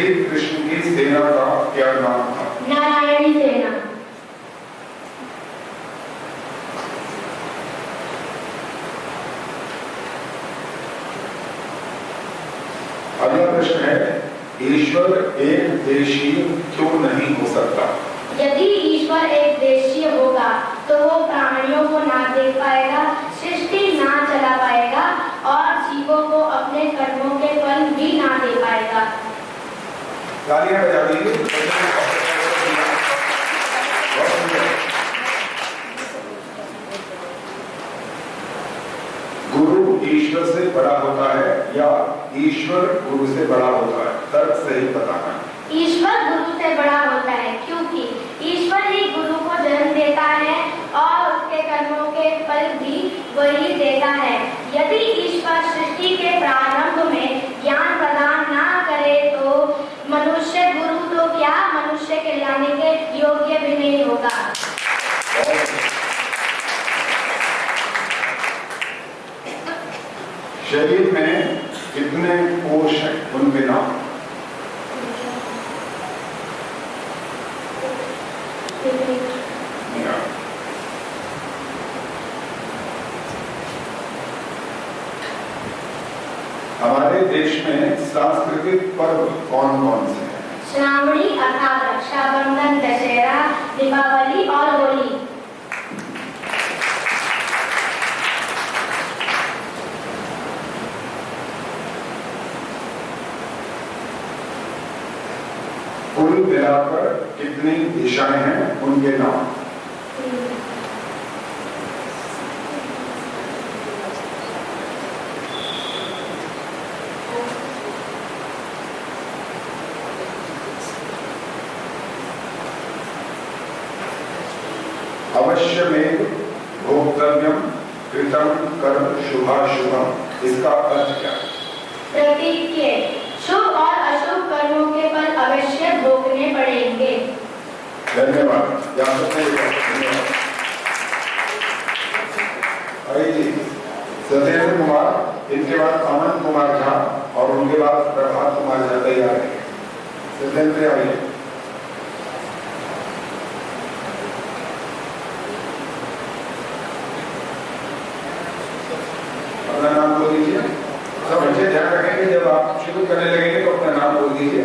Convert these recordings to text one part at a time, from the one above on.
श्री कृष्ण की सेना का क्या नाम था? नारायणी सेना। अगला प्रश्न है, ईश्वर एक देशीय क्यों नहीं हो सकता? यदि ईश्वर एक देशीय होगा तो वो प्राणियों को ना देख पाएगा, सृष्टि ना चला पाएगा और जीवों को अपने कर्मों के फल भी ना दे पाएगा। तालियां बजा दीजिए। गुरु ईश्वर से बड़ा होता है या ईश्वर गुरु से बड़ा होता है? तर्क सही बताना। ईश्वर गुरु से बड़ा होता है क्योंकि ईश्वर ही गुरु को जन्म देता है और उसके कर्मों के फल भी वही देता है। यदि ईश्वर सृष्टि के प्रारंभ में ज्ञान प्रदान ना करे तो मनुष्य गुरु तो क्या मनुष्य कहलाने के योग्य भी नहीं होगा। शरीर में कितने कोष हैं, उनके नाम? हमारे देश में सांस्कृतिक पर्व कौन कौन से हैं? श्रावणी अर्थात रक्षाबंधन, दशहरा, दीपावली और होली। कुल मिलाकर कितनी दिशाएं हैं, उनके नाम? अवश्यमेव भोक्तव्यम कृतं कर्म शुभाशुभम, इसका अर्थ क्या है? प्रतीक के शुभ और अशुभ कर्मों के फल अवश्य भोगने पड़ेंगे। धन्यवाद। सत्येंद्र कुमार, इनके बाद अमन कुमार झा और उनके बाद प्रभात कुमार झा तैयार है। सत्येंद्र आइए। अपना नाम बोल दीजिए। सब बच्चे ध्यान रखेंगे, जब आप शुरू करने लगेंगे तो अपना नाम बोल दीजिए।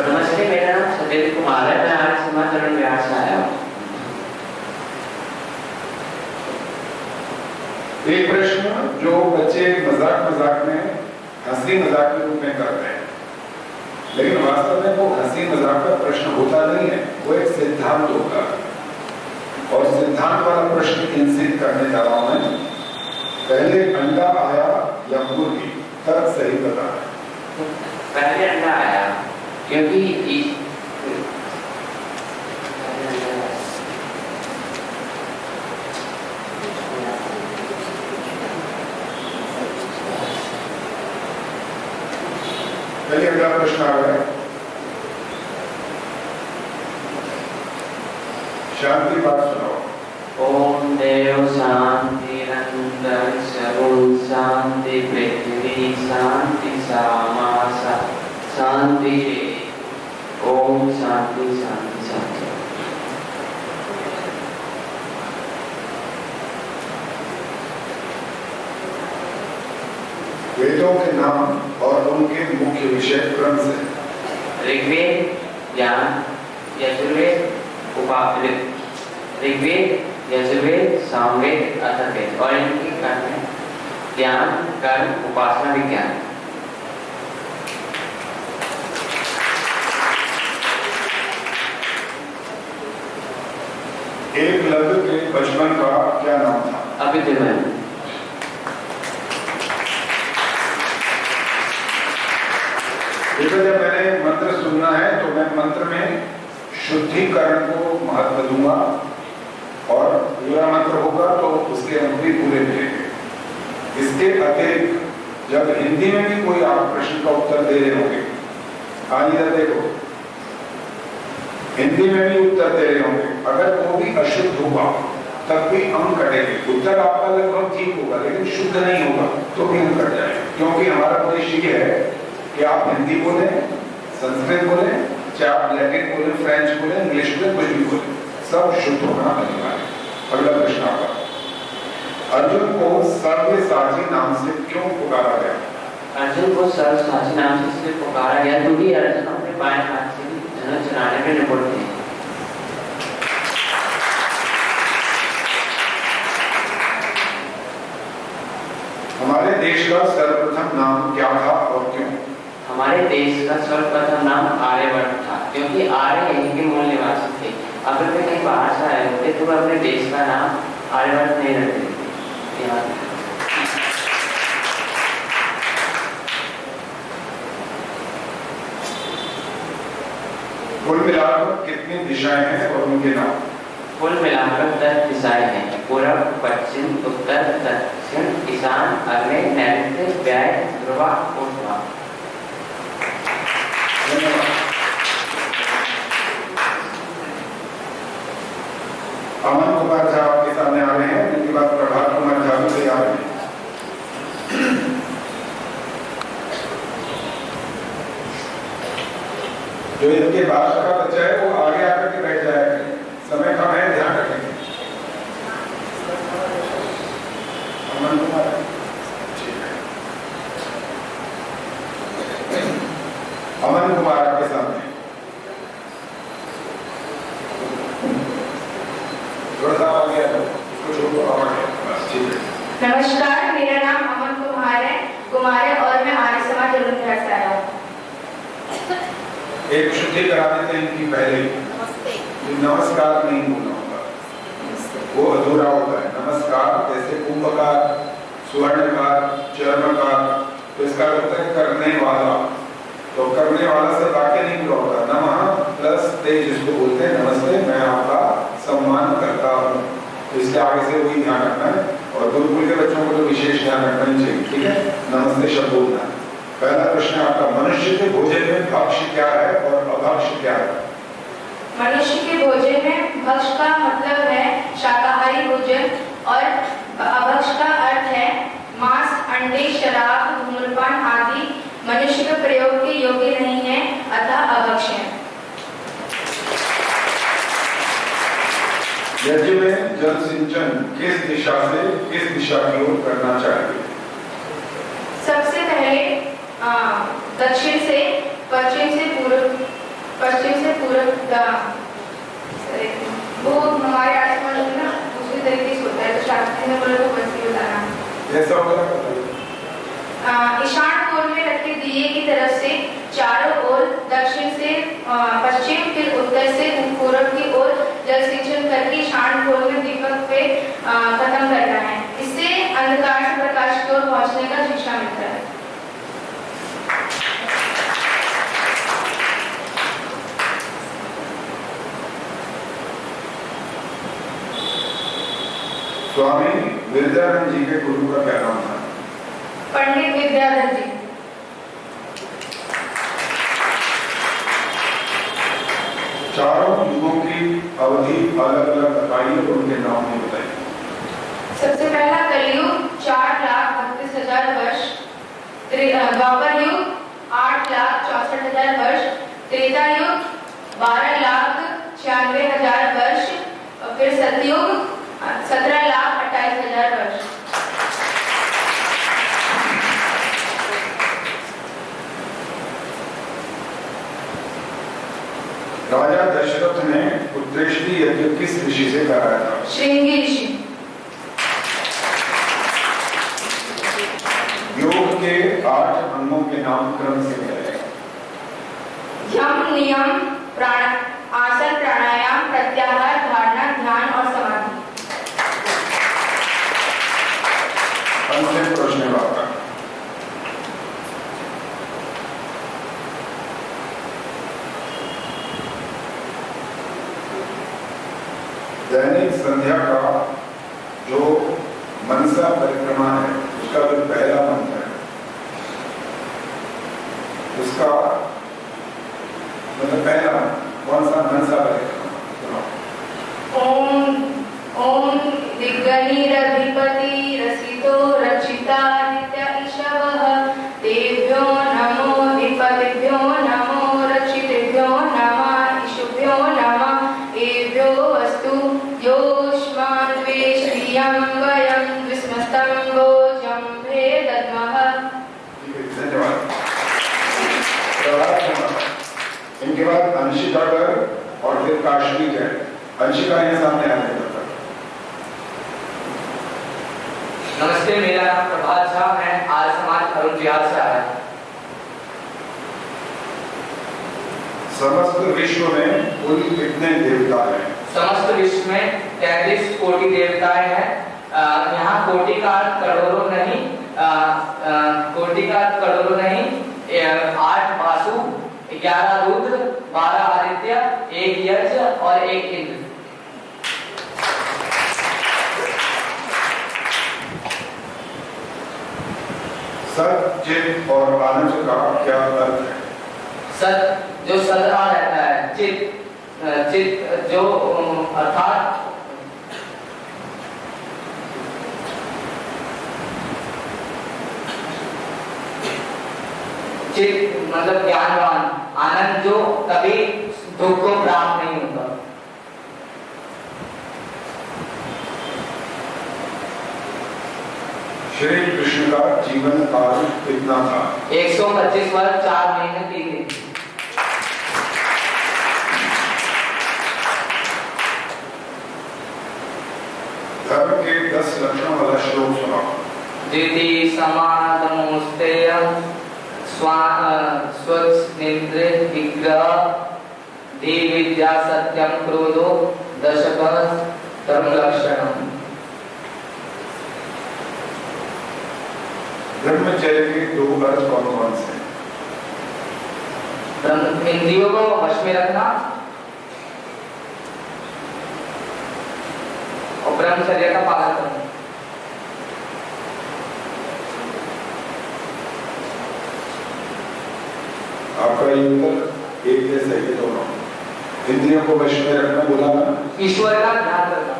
नमस्ते, मेरा नाम सत्येंद्र कुमार है, मैं आज समाचरण बिहार से आया हूँ। एक प्रश्न जो बच्चे मजाक मजाक में हंसी मजाक के रूप में करते हैं, लेकिन वास्तव में वो हंसी मजाक का प्रश्न होता नहीं है, वो एक सिद्धांत होता है। और सिद्धांत वाला प्रश्न इनसे करने जा रहा हूं मैं। पहले अंडा आया या मुर्गी? तर्क सही बताना। पहले अंडा आया क्योंकि पहले अगला प्रश्न आ रहा है, शांति बात सुनाओ। ओम देव शांति अनंतर सर्व शांति पृथ्वी शांति सामा शांति ओम शांति शांति शांति। वेदों के नाम और उनके मुख्य विषय क्रम से? ऋग्वेद, ज्ञान, यजुर्वेद, ऋग्वेद, यजुर्वेद, सामवेद, अथर्ववेद और इनकी क्रम है ज्ञान, कर्म, उपासना, विज्ञान। एकलव्य के बचपन का क्या नाम था? अभिमन्यु। जब मैंने मंत्र सुनना है तो मैं मंत्र में शुद्धिकरण को महत्व दूंगा और पूरा मंत्र होगा तो उसके अंक भी पूरे मिलेंगे। इसके अतिरिक्त जब हिंदी में भी कोई आप प्रश्न का उत्तर दे रहे होंगे, आज इधर देखो, हिंदी में भी उत्तर दे रहे होंगे, अगर वो भी अशुद्ध होगा तब भी अंक कटेंगे। उत्तर आपका लगभग ठीक होगा लेकिन शुद्ध नहीं होगा तो भी अंक कट जाएंगे, क्योंकि हमारा उद्देश्य ये है कि आप हिंदी बोले, संस्कृत बोले, चाहे आप लैटिन बोले, फ्रेंच बोले, इंग्लिश बोले, कुछ भी बोले, सब शुद्ध होना अनिवार्य है। अगला प्रश्न आपका, अर्जुन को सर्वसाची नाम से क्यों पुकारा गया? अर्जुन को सर्वसाची नाम से इसलिए पुकारा गया क्योंकि अर्जुन अपने बाएं हाथ से धनुष चलाने में निपुण थे। हमारे देश का सर्वप्रथम नाम क्या था और क्यों? हमारे देश का सर्वप्रथम नाम आर्यवर्त था क्योंकि आर्य यहीं के मूल निवासी थे। अगर वे कहीं बाहर से आए होते तो वे अपने देश का नाम आर्यवर्त नहीं रखते थे। कुल मिलाकर कितनी दिशाएं हैं और उनके नाम? कुल मिलाकर 10 दिशाएं हैं, पूर्व, पश्चिम, उत्तर, दक्षिण, ईशान, अग्नि, नैऋत्य, वायव्य, ध्रुव, ऊर्ध्व। अमन कुमार झा आपके सामने आ रहे हैं, उनके बाद प्रभात कुमार झा भी तैयार हैं। जो इनके बाद का बच्चा है वो आगे आकर के बैठ जाएगा, समय कम है, ध्यान रखेंगे। अमन कुमार, ठीक है। अमन कुमार आपके सामने, थोड़ा सा आ गया इसको छोड़ो, बस ठीक है। नमस्कार, मेरा नाम अमन कुमार है और मैं आर्य समाज जलंधर से आया हूँ। एक शुद्धि करा देते हैं इनकी पहले ही। नमस्कार नहीं बोलना होगा, वो अधूरा होता है। नमस्कार जैसे कुंभकार, स्वर्णकार, चर्मकार, तो इसका अर्थ है करने वाला। तो करने वाला से वाक्य नहीं पूरा होता। नमः प्लस ते जिसको बोलते हैं नमस्ते, मैं आपका सम्मान करता हूँ। तो इसके आगे से वही ध्यान रखना है और गुरुकुल के बच्चों को तो विशेष ध्यान रखना ही चाहिए, ठीक है। नमस्ते शब्द बोलना है। पहला प्रश्न आपका, मनुष्य के भोजन में भक्ष्य क्या है और अभक्ष्य क्या है? मनुष्य के भोजन में भक्ष्य का मतलब है शाकाहारी भोजन और अभक्ष्य का अर्थ है मांस, अंडे, शराब, धूम्रपान आदि मनुष्य के प्रयोग के योग्य नहीं है, अतः अभक्ष्य है। यज्ञ में जल सिंचन किस दिशा से किस दिशा की ओर करना चाहिए? सबसे पहले दक्षिण से पश्चिम से पूर्व वो हमारे आसपास ना दूसरी तरीके से होता है, तो शास्त्री ने बोला तो बस ये बताना। ऐसा होगा ईशान कोण में रखे दिए की तरफ से चारों ओर, दक्षिण से पश्चिम, फिर उत्तर से पूर्व की ओर जल सिंचन करके ईशान कोण में दीपक पे खत्म करना है। इससे अंधकार से प्रकाश की ओर पहुंचने का शिक्षा मिलता है। स्वामी विद्याधर जी के गुरु का क्या नाम था? पंडित विद्याधर जी। चारों युगों की अवधि अलग अलग बताइए और उनके नाम भी बताइए। सबसे पहला कलयुग 4,32,000 वर्ष, द्वापर युग 8,64,000 वर्ष, त्रेता युग 12,96,000 वर्ष और फिर सतयुग 17,28,000 वर्ष। राजा दशरथ ने उत्तरेष्टि यज्ञ किस ऋषि से कराया था? श्रृंगी ऋषि। योग के 8 अंगों के नाम क्रम से बताइए। यम, नियम, आसन, प्राणायाम, प्रत्याहार, धारणा, ध्यान और समाधि। अंतिम प्रश्न है आपका। दैनिक संध्या का जो मनसा परिक्रमा है उसका जो पहला मंत्र है उसका मतलब पहला कौन सा मनसा परिक्रमा? ओम दिग्गणिरधिपति रसितो रचिता नित्य ईशवः तेभ्यो नमो दद्मः। धन्यवाद। इनके बाद अंशिका गर्ग और फिर काशवी जैन। अंशिका यहाँ सामने आने का। नमस्ते, मेरा नाम प्रभात झा है। आज समाज अरुण बिहार से आया। समस्त विश्व में कुल कितने देवता हैं? समस्त विश्व में 33 कोटि देवताएं हैं। यहाँ कोटि का करोड़ों नहीं, कोटि का करोड़ों नहीं, 8 वासु, 11 रुद्र, 12 आदित्य, 1 यज्ञ और 1 इंद्र। सत, चित और आनंद का क्या अर्थ है? सत जो सदा रहता है, चित जो अर्थात चित मतलब ज्ञानवान, आनंद जो कभी दुख को प्राप्त नहीं होता। श्री कृष्ण का जीवन काल कितना था? 125 वर्ष 4 महीने 3 दिन। धर्म के 10 लक्षणों वाला श्लोक सुनाओ। दिति समादमोस्तेयं स्वच्छ विग्रह धी विद्या सत्यम क्रोधो दशक धर्म लक्षणम। ब्रह्मचर्य के 2 अर्थ कौन कौन से? इंद्रियों को वश में रखना और ब्रह्मचर्य का पालन करना। आपका ये उत्तर एक जैसा ही दोनों। इंद्रियों को वश में रखना बोला ना? ईश्वर का ध्यान रखना।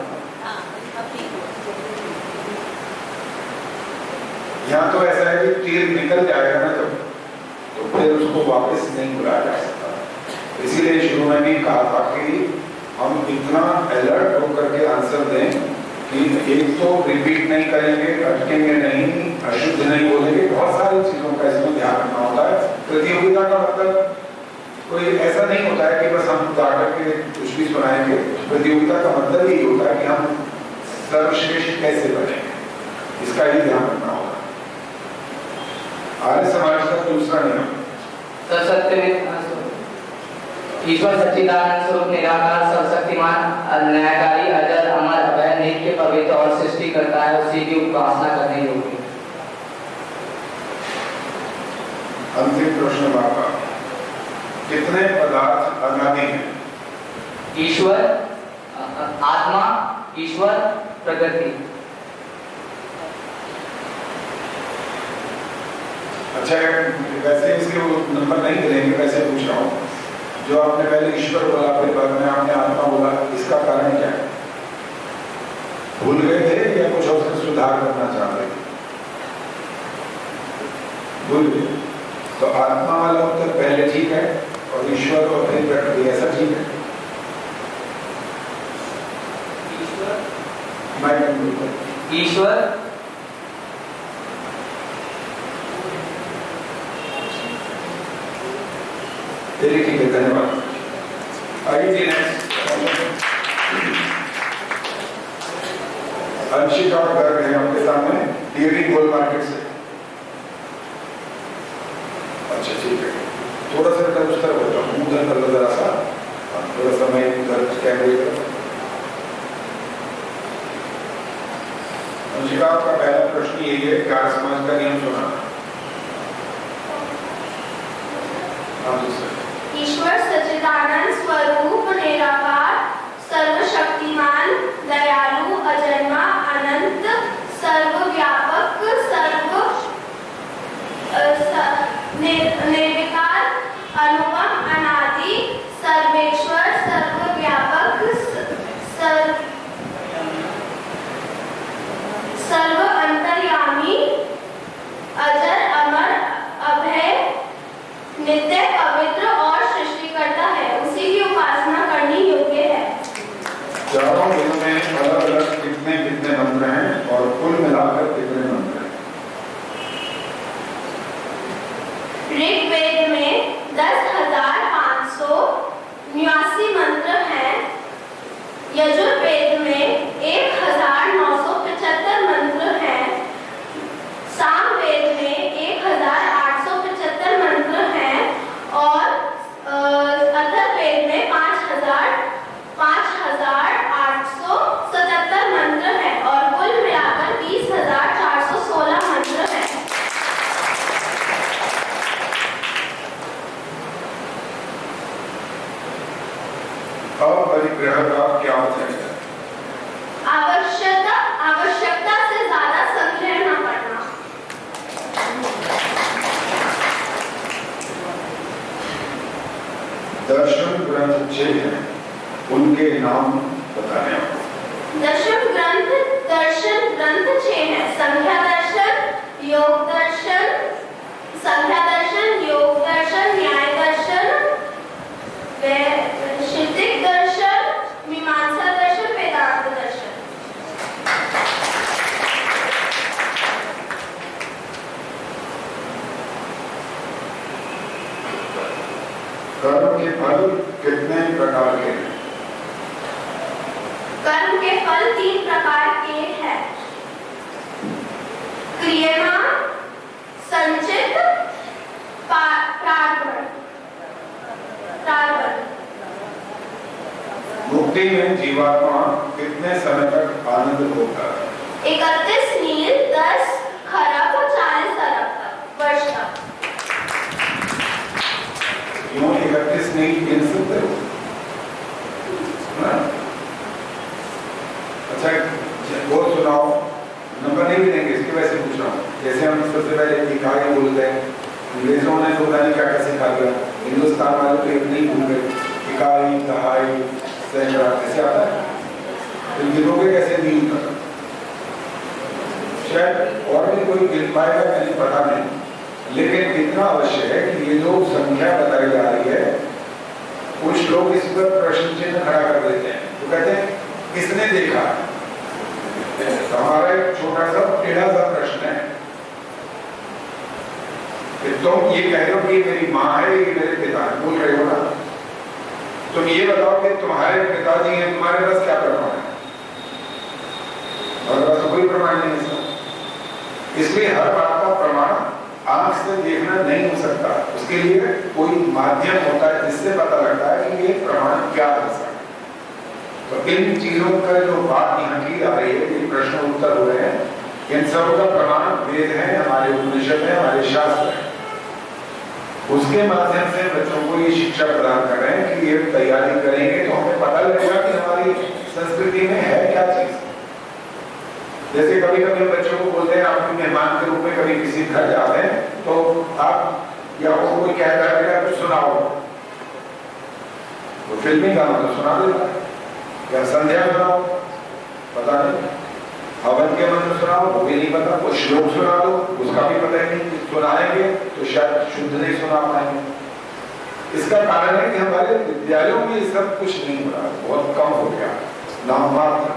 यहाँ तो ऐसा है कि तीर निकल जाएगा ना जब, तो फिर उसको वापस नहीं बुलाया जा सकता। इसीलिए शुरू में भी कहा था कि हम इतना अलर्ट होकर के आंसर दें कि एक तो रिपीट नहीं करेंगे, अटकेंगे नहीं, अशुद्ध नहीं बोलेंगे, बहुत सारी चीजों का इसमें ध्यान रखना होता है। प्रतियोगिता का मतलब कोई ऐसा नहीं होता है कि बस हम जाकर के कुछ भी सुनाएंगे। प्रतियोगिता का मतलब यही होता है कि हम सर्वश्रेष्ठ कैसे बनेंगे, इसका ही ध्यान रखना होगा। आर्य समाज का दूसरा नियम, ईश्वर सच्चिदानंद स्वरूप निराकार सर्वशक्तिमान न्यायकारी अजर अमर अभय नित्य पवित्र और सृष्टि करता है, उसी की उपासना करने योग्य। अंतिम प्रश्न बाबा, कितने पदार्थ अनादि हैं? ईश्वर, आत्मा, ईश्वर, प्रकृति। अच्छा, वैसे इसके नंबर नहीं मिलेंगे, वैसे पूछ रहा हूँ। जो आपने पहले ईश्वर बोला, फिर बाद में आपने आत्मा बोला, इसका कारण क्या है? भूल गए थे या कुछ और सुधार करना चाह रहे थे? भूल गए तो आत्मा वाला उत्तर पहले ठीक है, और ईश्वर और फिर प्रकृति ऐसा ठीक है। ईश्वर ठीक है, धन्यवाद। आइए जी, नेक्स्ट अंशिका गर्ग है आपके सामने, डीवी गोल मार्केट से। अच्छा ठीक है, थोड़ा सा उस तरफ हो जाओ, उधर कर लो जरा सा, थोड़ा सा मैं उधर कैमरे पर। अंशिका, आपका पहला प्रश्न यही है, क्या समाज का नियम सुना? हाँ दूसरा, ईश्वर सच्चिदानंद स्वरूप निराकार सर्वशक्तिमान दयालु अजन्मा अनंत सर्वव्यापक निर्विकार अनुपम अनादि सर्वेश्वर सर्वव्यापक सर्व अंतर्यामी अजर अमर अभय नित्य पवित्र और सृष्टिकर्ता है, उसी की उपासना करनी योग्य है। चारों वेदों में अलग अलग कितने कितने मंत्र हैं और कुल मिलाकर कितने मंत्र हैं? यजुर्वेद में 1975 मंत्र हैं, सामवेद में 1875 मंत्र हैं और अथर्ववेद में 5877 मंत्र हैं और कुल मिलाकर 20,416 मंत्र हैं। अपरिग्रह का क्या अर्थ है? आवश्यकता से ज्यादा संग्रह न करना। दर्शन ग्रंथ 6 हैं, उनके नाम बताने आपको। दर्शन ग्रंथ 6 हैं। संख्या दर्शन, योग दर्शन, न्याय दर्शन, वैशेषिक दर्शन, मीमांसा दर्शन, वेदांत दर्शन। कर्म के फल कितने प्रकार के हैं? कर्म के फल 3 प्रकार के हैं। क्रियमाण, संचित, प्रारब्ध। मुक्ति में जीवात्मा कितने समय तक आनंद भोगता है? 31 नील, 10 खरब, 40 अरब तक वर्ष तक। क्यों 31 नहीं गिन सकते हो? अच्छा वो सुनाओ, नंबर नहीं देंगे, इसकी वजह से पूछ रहा हूँ। जैसे हम सबसे पहले इकाई बोलते हैं, अंग्रेजों ने तो पता नहीं क्या क्या सिखा दिया, हिंदुस्तान वाले तो एक नहीं भूल गए, इकाई, दहाई, सैकड़ा ऐसे आता है। तो गिनोगे कैसे नील तक? शायद और भी कोई गिन पाएगा, मुझे पता नहीं, लेकिन इतना अवश्य है कि ये जो संख्या बताई जा रही है, कुछ लोग इस पर प्रश्न चिन्ह खड़ा कर देते हैं। तो कहते हैं किसने देखा? तो हमारा एक छोटा सा टेढ़ा सा प्रश्न है कि तुम ये कह रहे हो कि मेरी माँ है, ये मेरे पिता है, बोल रहे हो ना? तुम ये बताओ कि तुम्हारे पिताजी हैं, तुम्हारे पास क्या प्रमाण है? हमारे पास कोई प्रमाण नहीं है इसका। इसलिए हर बात का प्रमाण आंख से देखना नहीं हो सकता, उसके लिए कोई माध्यम होता है जिससे पता लगता है कि ये प्रमाण क्या हो सकता है। तो इन चीजों का जो बात यहाँ की जा रही है, ये प्रश्न उत्तर हो रहे हैं, इन सब का प्रमाण वेद है, हमारे उपनिषद है, हमारे शास्त्र है। उसके माध्यम से बच्चों को ये शिक्षा प्रदान कर रहे हैं कि ये तैयारी करेंगे तो हमें पता लगेगा कि हमारी संस्कृति में है क्या चीज। जैसे कभी कभी हम बच्चों को बोलते हैं, आप मेहमान के रूप में कभी किसी घर जाते हैं तो आप या वो कोई कहता है कुछ सुनाओ, तो फिल्मी गाना तो सुना देता है, या संध्या सुनाओ, पता नहीं, हवन के मंत्र सुनाओ, वो भी नहीं पता, वो श्लोक सुना दो, उसका भी पता ही नहीं, सुनाएंगे तो शायद शुद्ध नहीं सुना पाएंगे। इसका कारण है कि हमारे विद्यालयों में ये सब कुछ नहीं हो रहा, बहुत कम हो गया, नाम मात्र।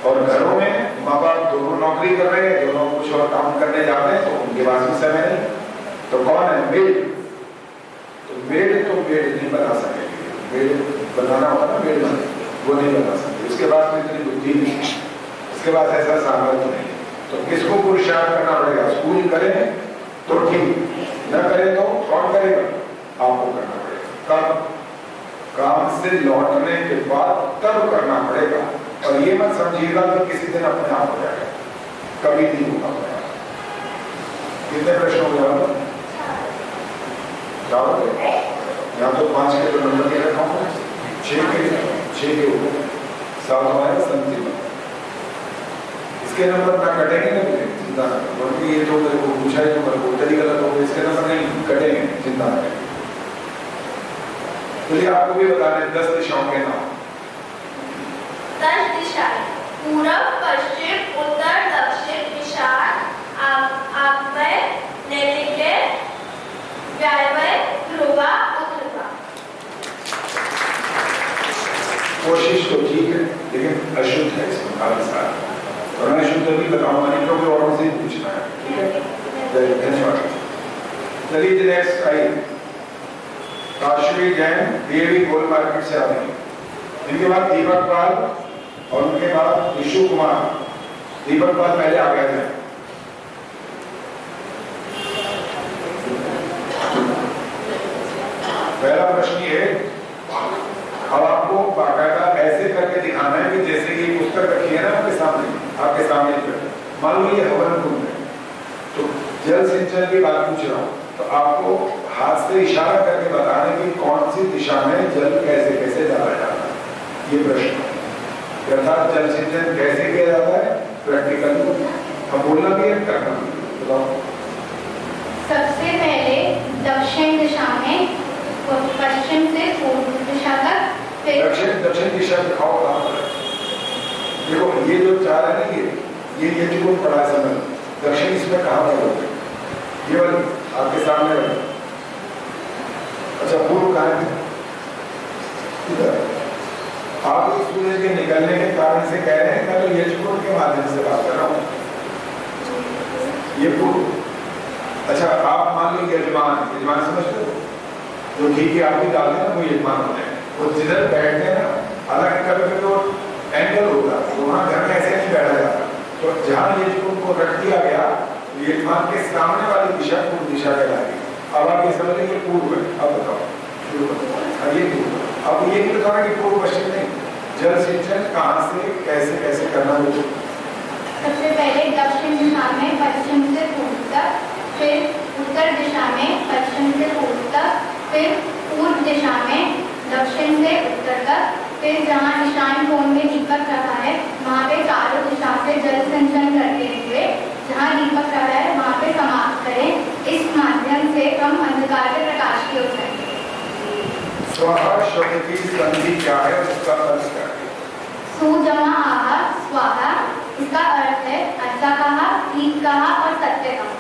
और घरों में माँ बाप दोनों नौकरी कर रहे हैं, दोनों कुछ और काम करने जाते हैं, तो उनके पास भी समय नहीं। तो कौन है? मेड। तो मेड नहीं बना सकेगी, मेड बनाना होता ना, मेड वो नहीं बना सकती, उसके पास में इतनी बुद्धि नहीं, उसके पास ऐसा सामर्थ्य नहीं। तो किसको पुरुषार्थ करना पड़ेगा? स्कूल करें तो ठीक, न करें तो कौन करेगा? आपको करना पड़ेगा। कब? काम से लौटने के बाद तब करना पड़ेगा। और ये मत समझिएगा कि किसी दिन अपने आप हो जाएगा, कभी नहीं होगा। कितने प्रश्न हो गया? यहाँ तो 5 के तो नंबर के रखा हूँ, 6 के ऊपर 7 हमारे संतिम। इसके नंबर ना कटेंगे ना, मुझे चिंता ना करो, बल्कि ये जो मेरे को पूछा है, जो मेरे को उत्तर ही गलत हो गया, इसके नंबर नहीं कटेंगे, चिंता ना करें। चलिए आपको भी बता दें 10 दिशाओं के नाम। 10 दिशाएं: पूरब, पश्चिम, उत्तर, दक्षिण, ईशान, आग्नेय, नैऋत्य, वायव्य, ध्रुव, उत्तर। कोशिश तो ठीक है, लेकिन अशुद्ध है इसमें काफी सारा, और मैं शुद्ध भी बताऊंगा नहीं, क्योंकि और से पूछना है। ठीक है, धन्यवाद। चलिए नेक्स्ट आइए। काश्मीर जैन देवी गोल मार्केट से आ रही है। इनके बाद दीपक पाल और उनके बाद विशु कुमार। दीपक पाल पहले आ गए थे। पहला प्रश्न ये है, अब आपको बाकायदा ऐसे करके दिखाना है कि जैसे ये पुस्तक रखी है ना आपके सामने मान लो ये हवन कुंड है, तो जल सिंचन की बात पूछ रहा हूँ, तो आपको हाथ से इशारा करके बताना है कि कौन सी दिशा में जल कैसे कैसे डाला जाता है। ये प्रश्न अर्थात जल सिंचन कैसे किया जाता है प्रैक्टिकल हम बोलना भी है, करना भी। बताओ। सबसे पहले दक्षिण दिशा में, पश्चिम से पूर्व दिशा तक, फिर दक्षिण दिशा दिखाओ कहाँ पर है। देखो ये जो चार है ना, ये जो पढ़ा है समय दक्षिण इसमें कहाँ पर होते, ये वाली आपके सामने वाली। अच्छा पूर्व कहाँ है? इधर। आप इस सूर्य के निकलने के कारण से कह रहे हैं, मैं तो यजमान के माध्यम से बात कर रहा हूँ, ये पूर्व। अच्छा आप मान लो यजमान समझते हो, जो घी की आरती डालते हैं ना वो यजमान होते हैं। वो जिधर बैठते हैं ना, हालांकि कभी तो एंगल होता है, तो वहाँ घर में ऐसे नहीं बैठा जाता, तो जहाँ यजमान को रख दिया गया यजमान के सामने वाली दिशा पूर्व दिशा कहलाएगी। अब आप ये समझ लेंगे पूर्व है। अब बताओ ये पूर्व। अब ये नहीं बताना कि पूर्व पश्चिम नहीं, जल सिंचन कहाँ से कैसे कैसे करना है। सबसे पहले दक्षिण दिशा में पश्चिम से पूर्व तक, फिर उत्तर दिशा में पश्चिम से पूर्व तक, फिर पूर्व दिशा में दक्षिण से उत्तर तक, फिर जहाँ ईशान कोण में दीपक रखा है वहाँ पे चारों दिशा से जल सिंचन करते हुए जहाँ दीपक रखा है वहाँ पे समाप्त करें। इस माध्यम से हम अंधकार से प्रकाश की ओर जाएंगे। स्वाहा शब्द की संधि क्या है और इसका अर्थ क्या है? सु जमा आहा स्वाहा, इसका अर्थ है अच्छा कहा, ठीक कहा और सत्य कहा।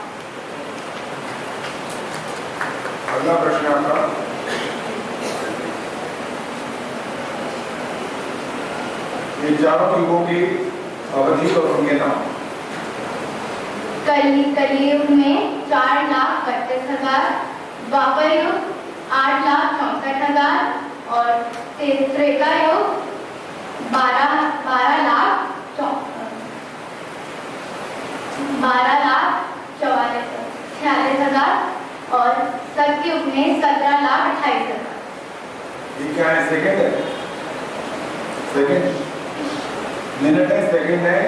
अगला प्रश्न आपका, ये चारों युगों की अवधि और उनके नाम। कलियुग में 4,32,000, द्वापर युग 8,64,000 और त्रेता युग 12,46,000 और सतयुग में 17,28,000। ये क्या है? सेकंड है, सेकंड मिनट है, सेकंड है,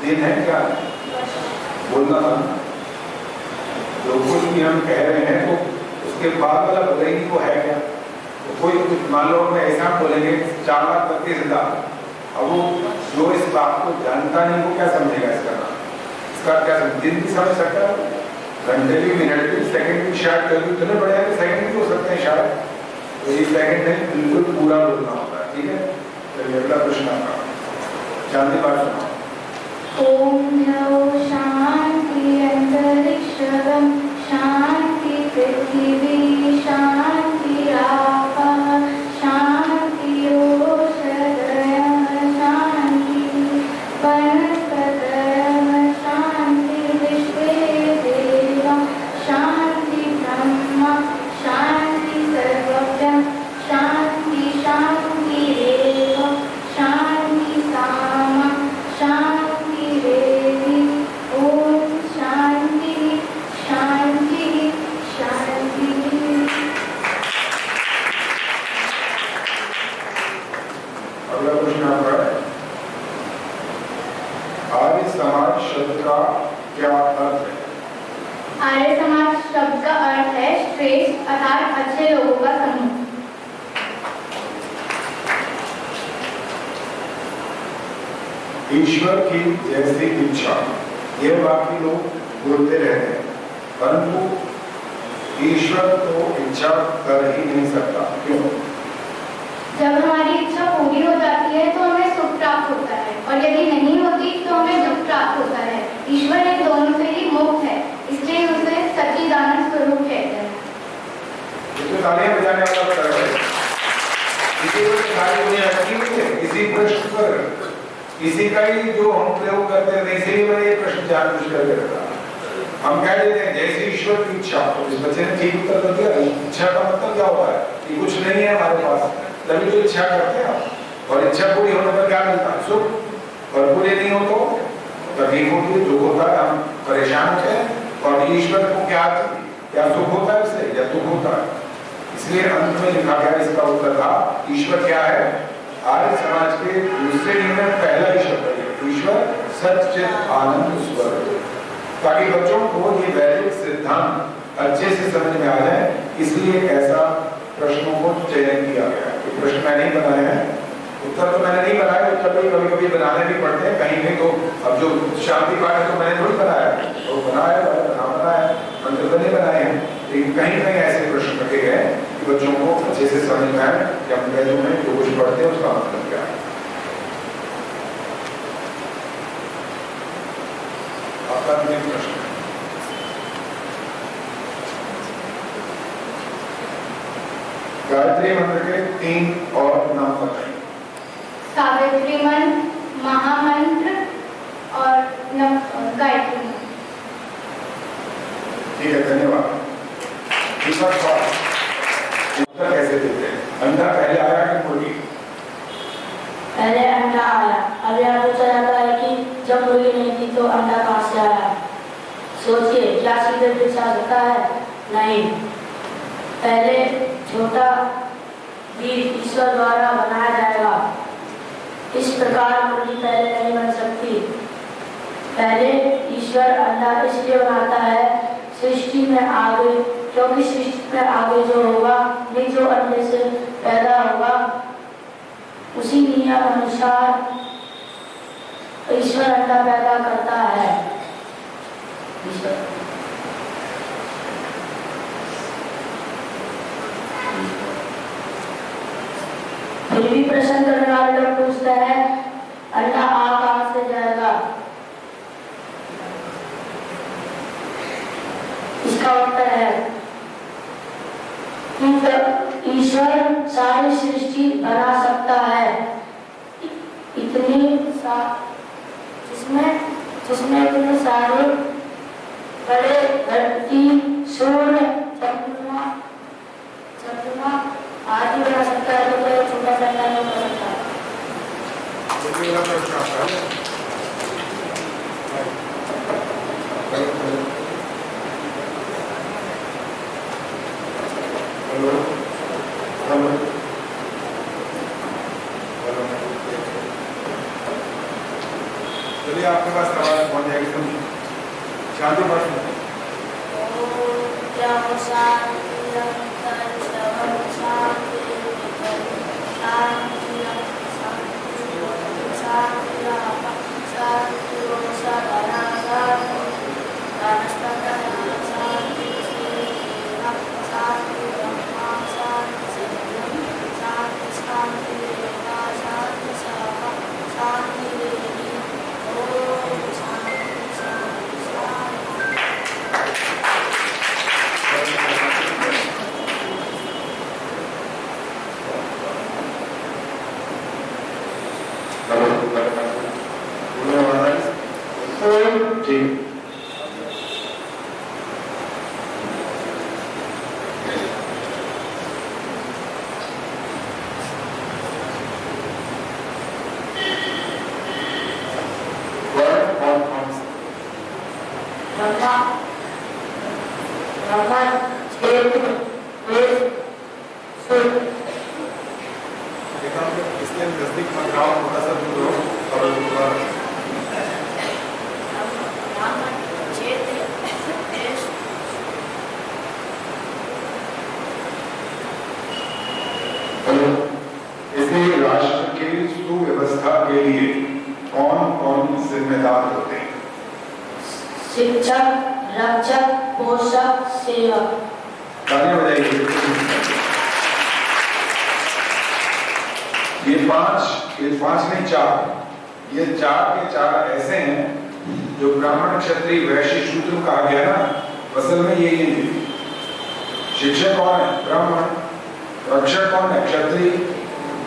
दिन है, क्या बोलना था। जो कुछ भी हम कह रहे हैं तो उसके बाद वाला बताएंगे वो है क्या। तो कोई कुछ मान लो मैं ऐसा बोलेंगे 4,32,000, अब वो जो इस बात को जानता नहीं वो क्या समझेगा इसका क्या समझ, दिन भी समझ सकता है, घंटे भी, मिनट भी, सेकंड भी, शायद कभी इतने बड़े हैं सेकंड भी हो सकते हैं शायद, तो ये सेकंड नहीं बिल्कुल पूरा बोलना होता है। ठीक है, चलिए अगला प्रश्न आपका, शांति पाठ सुनाओ। ओम द्यौ शांति अंतरिक्षं शांति पृथिवी शांति आपः शांति ओषधयः शांति वनस्पतयः शांति विश्वे देवा शांति ब्रह्म शांति सर्वव्यं शांति शांतिरेव शांति सामा शांति रेवि। ओम शांति शांति शांति। अगला प्रश्न आपका है, आर्य समाज शब्द का क्या अर्थ है? आर्य समाज शब्द का अर्थ है श्रेष्ठ अर्थात अच्छे लोगों का समूह। ईश्वर की जैसी इच्छा, यह बाकी लोग बोलते रहते हैं, परंतु ईश्वर तो इच्छा कर ही नहीं सकता। क्यों? जब हमारी इच्छा पूरी हो जाती है तो हमें सुख प्राप्त होता है और यदि नहीं होती तो हमें दुख प्राप्त होता है। ईश्वर इन दोनों से ही मुक्त है, इसलिए उसे सच्चिदानंद स्वरूप कहते हैं। इसमें तालियां बजाने वाला बता रहे हैं, इसी पर सारी दुनिया अटकी हुई है, इसी प्रश्न पर, इसी का ही जो हम प्रयोग करते हैं, इसीलिए मैंने ये प्रश्न जानबूझ करके रखा। हम कह देते हैं जैसे ईश्वर की इच्छा, तो इस बच्चे ने ठीक उत्तर कर दिया। इच्छा का मतलब क्या होता है कि कुछ नहीं है हमारे पास, तभी तो इच्छा करते हैं आप। और इच्छा पूरी होने पर क्या मिलता है? सुख। और पूरी नहीं हो तो तकलीफ होती है, दुख होता है, हम परेशान होते हैं। और ईश्वर को क्या सुख होता है उससे या दुख होता है? इसलिए अंत में लिखा गया, इसका उत्तर था ईश्वर क्या है? आर्य समाज के दूसरे नियम में पहला ईश्वर, ईश्वर सच्चित आनंद स्वर, ताकि बच्चों को ये वैदिक सिद्धांत अच्छे से समझ में आ जाए। इसलिए ऐसा प्रश्नों को चयन किया गया। ये प्रश्न मैंने नहीं बनाए हैं, उत्तर तो मैंने नहीं बनाया, उत्तर तो कभी कभी बनाने भी पड़ते हैं कहीं भी। तो अब जो शांति पाठ है तो मैंने थोड़ी बनाया, तो बनाया मंत्र तो नहीं बनाए हैं, लेकिन कहीं कहीं ऐसे प्रश्न रखे गए कि बच्चों को अच्छे से समझ में आए कि हम वेदों में जो कुछ पढ़ते हैं उसका मतलब क्या है। आपका प्रश्न गायत्री मंत्र के 3 और नाम बताइए। सावित्री मंत्र, महामंत्र और गायत्री मंत्र। ठीक है, धन्यवाद। दूसरा सवाल, उत्तर कैसे देते हैं? अंडा पहले आया कि मुर्गी? पहले अंडा आया। अब यहाँ पूछा जाता है कि जब मुर्गी नहीं थी तो अंडा कहाँ से आया? सोचिए, क्या सीधे पूछा सकता है? नहीं। पहले छोटा बीज ईश्वर द्वारा बनाया जाएगा। इस प्रकार मुर्गी पहले नहीं बन सकती। पहले ईश्वर अंडा इसलिए बनाता है सृष्टि में आगे, क्योंकि सृष्टि में आगे जो होगा, जो अंडे से पैदा होगा, उसी नियम अनुसार ईश्वर अंडा पैदा करता है। फिर भी प्रश्न करने वाले लोग पूछते हैं अंडा कहाँ से जाएगा? इसका उत्तर है ईश्वर सारी सृष्टि बना सकता है, जिसमें इतने सारे बड़े धरती, सूर्य, चंद्रमा आदि बना सकता है, तो छोटा सा नहीं बना सकता। चलिए, आपके पास सवाल पहुंच जाएगी। शांति प्रश्न। राष्ट्र की सुव्यवस्था के लिए कौन कौन जिम्मेदार होते हैं? शिक्षक, रक्षक, पोषक, सेवक। तालियां बजाइए। ये पांच नहीं, चार, ये चार के चार ऐसे हैं जो ब्राह्मण, क्षत्रिय, वैश्य, शूद्र कहा गया ना, असल में यही है। शिक्षक कौन है? ब्राह्मण। रक्षक कौन है? क्षत्रिय।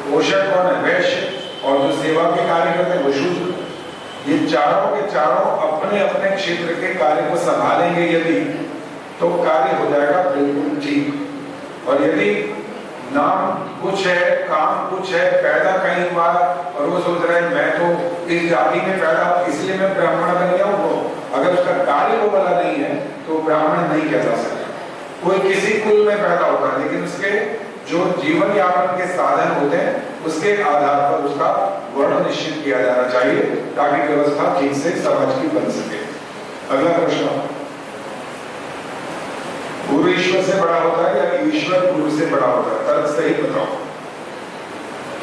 पोषक कौन है? वैश्य। और जो सेवा के कार्य करते हैं वो शूद्र। ये चारों के चारों अपने अपने क्षेत्र के कार्य को संभालेंगे यदि, तो कार्य हो जाएगा बिल्कुल ठीक। और यदि नाम कुछ है, काम कुछ है, पैदा कहीं हुआ और वो सोच रहा है मैं तो इस जाति में पैदा इसलिए मैं ब्राह्मण बन गया हूँ। अगर उसका कार्य वो वाला नहीं है तो ब्राह्मण नहीं कहा जा सकता। कोई किसी कुल में पैदा होता है लेकिन उसके जो जीवन यापन के साधन होते हैं उसके आधार पर उसका वर्ण निश्चित किया जाना चाहिए ताकि व्यवस्था ठीक से समाज की बन सके। अगला प्रश्न, गुरु ईश्वर से बड़ा होता है या ईश्वर गुरु से बड़ा होता है? तर्क सही बताओ।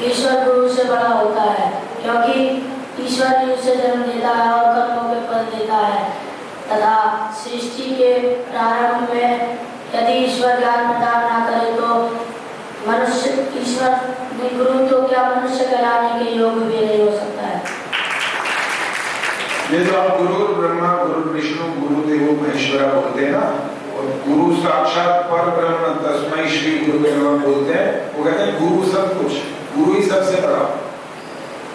ईश्वर गुरु से बड़ा होता है क्योंकि ईश्वर ही उसे जन्म देता है और कर्मों के फल देता है तथा सृष्टि के प्रारंभ में यदि ईश्वर ज्ञान प्रदान ना करे तो मनुष्य ईश्वर ने गुरु तो क्या मनुष्य कहलाने के योग्य भी नहीं हो सकता है। ये जो आप गुरु ब्रह्मा गुरु विष्णु गुरुदेव महेश्वरा बोलते हैं ना, और गुरु साक्षात पर ब्रह्म तस्मै श्री गुरुवे नमः बोलते हैं, वो कहते हैं गुरु सब कुछ, गुरु ही सबसे बड़ा।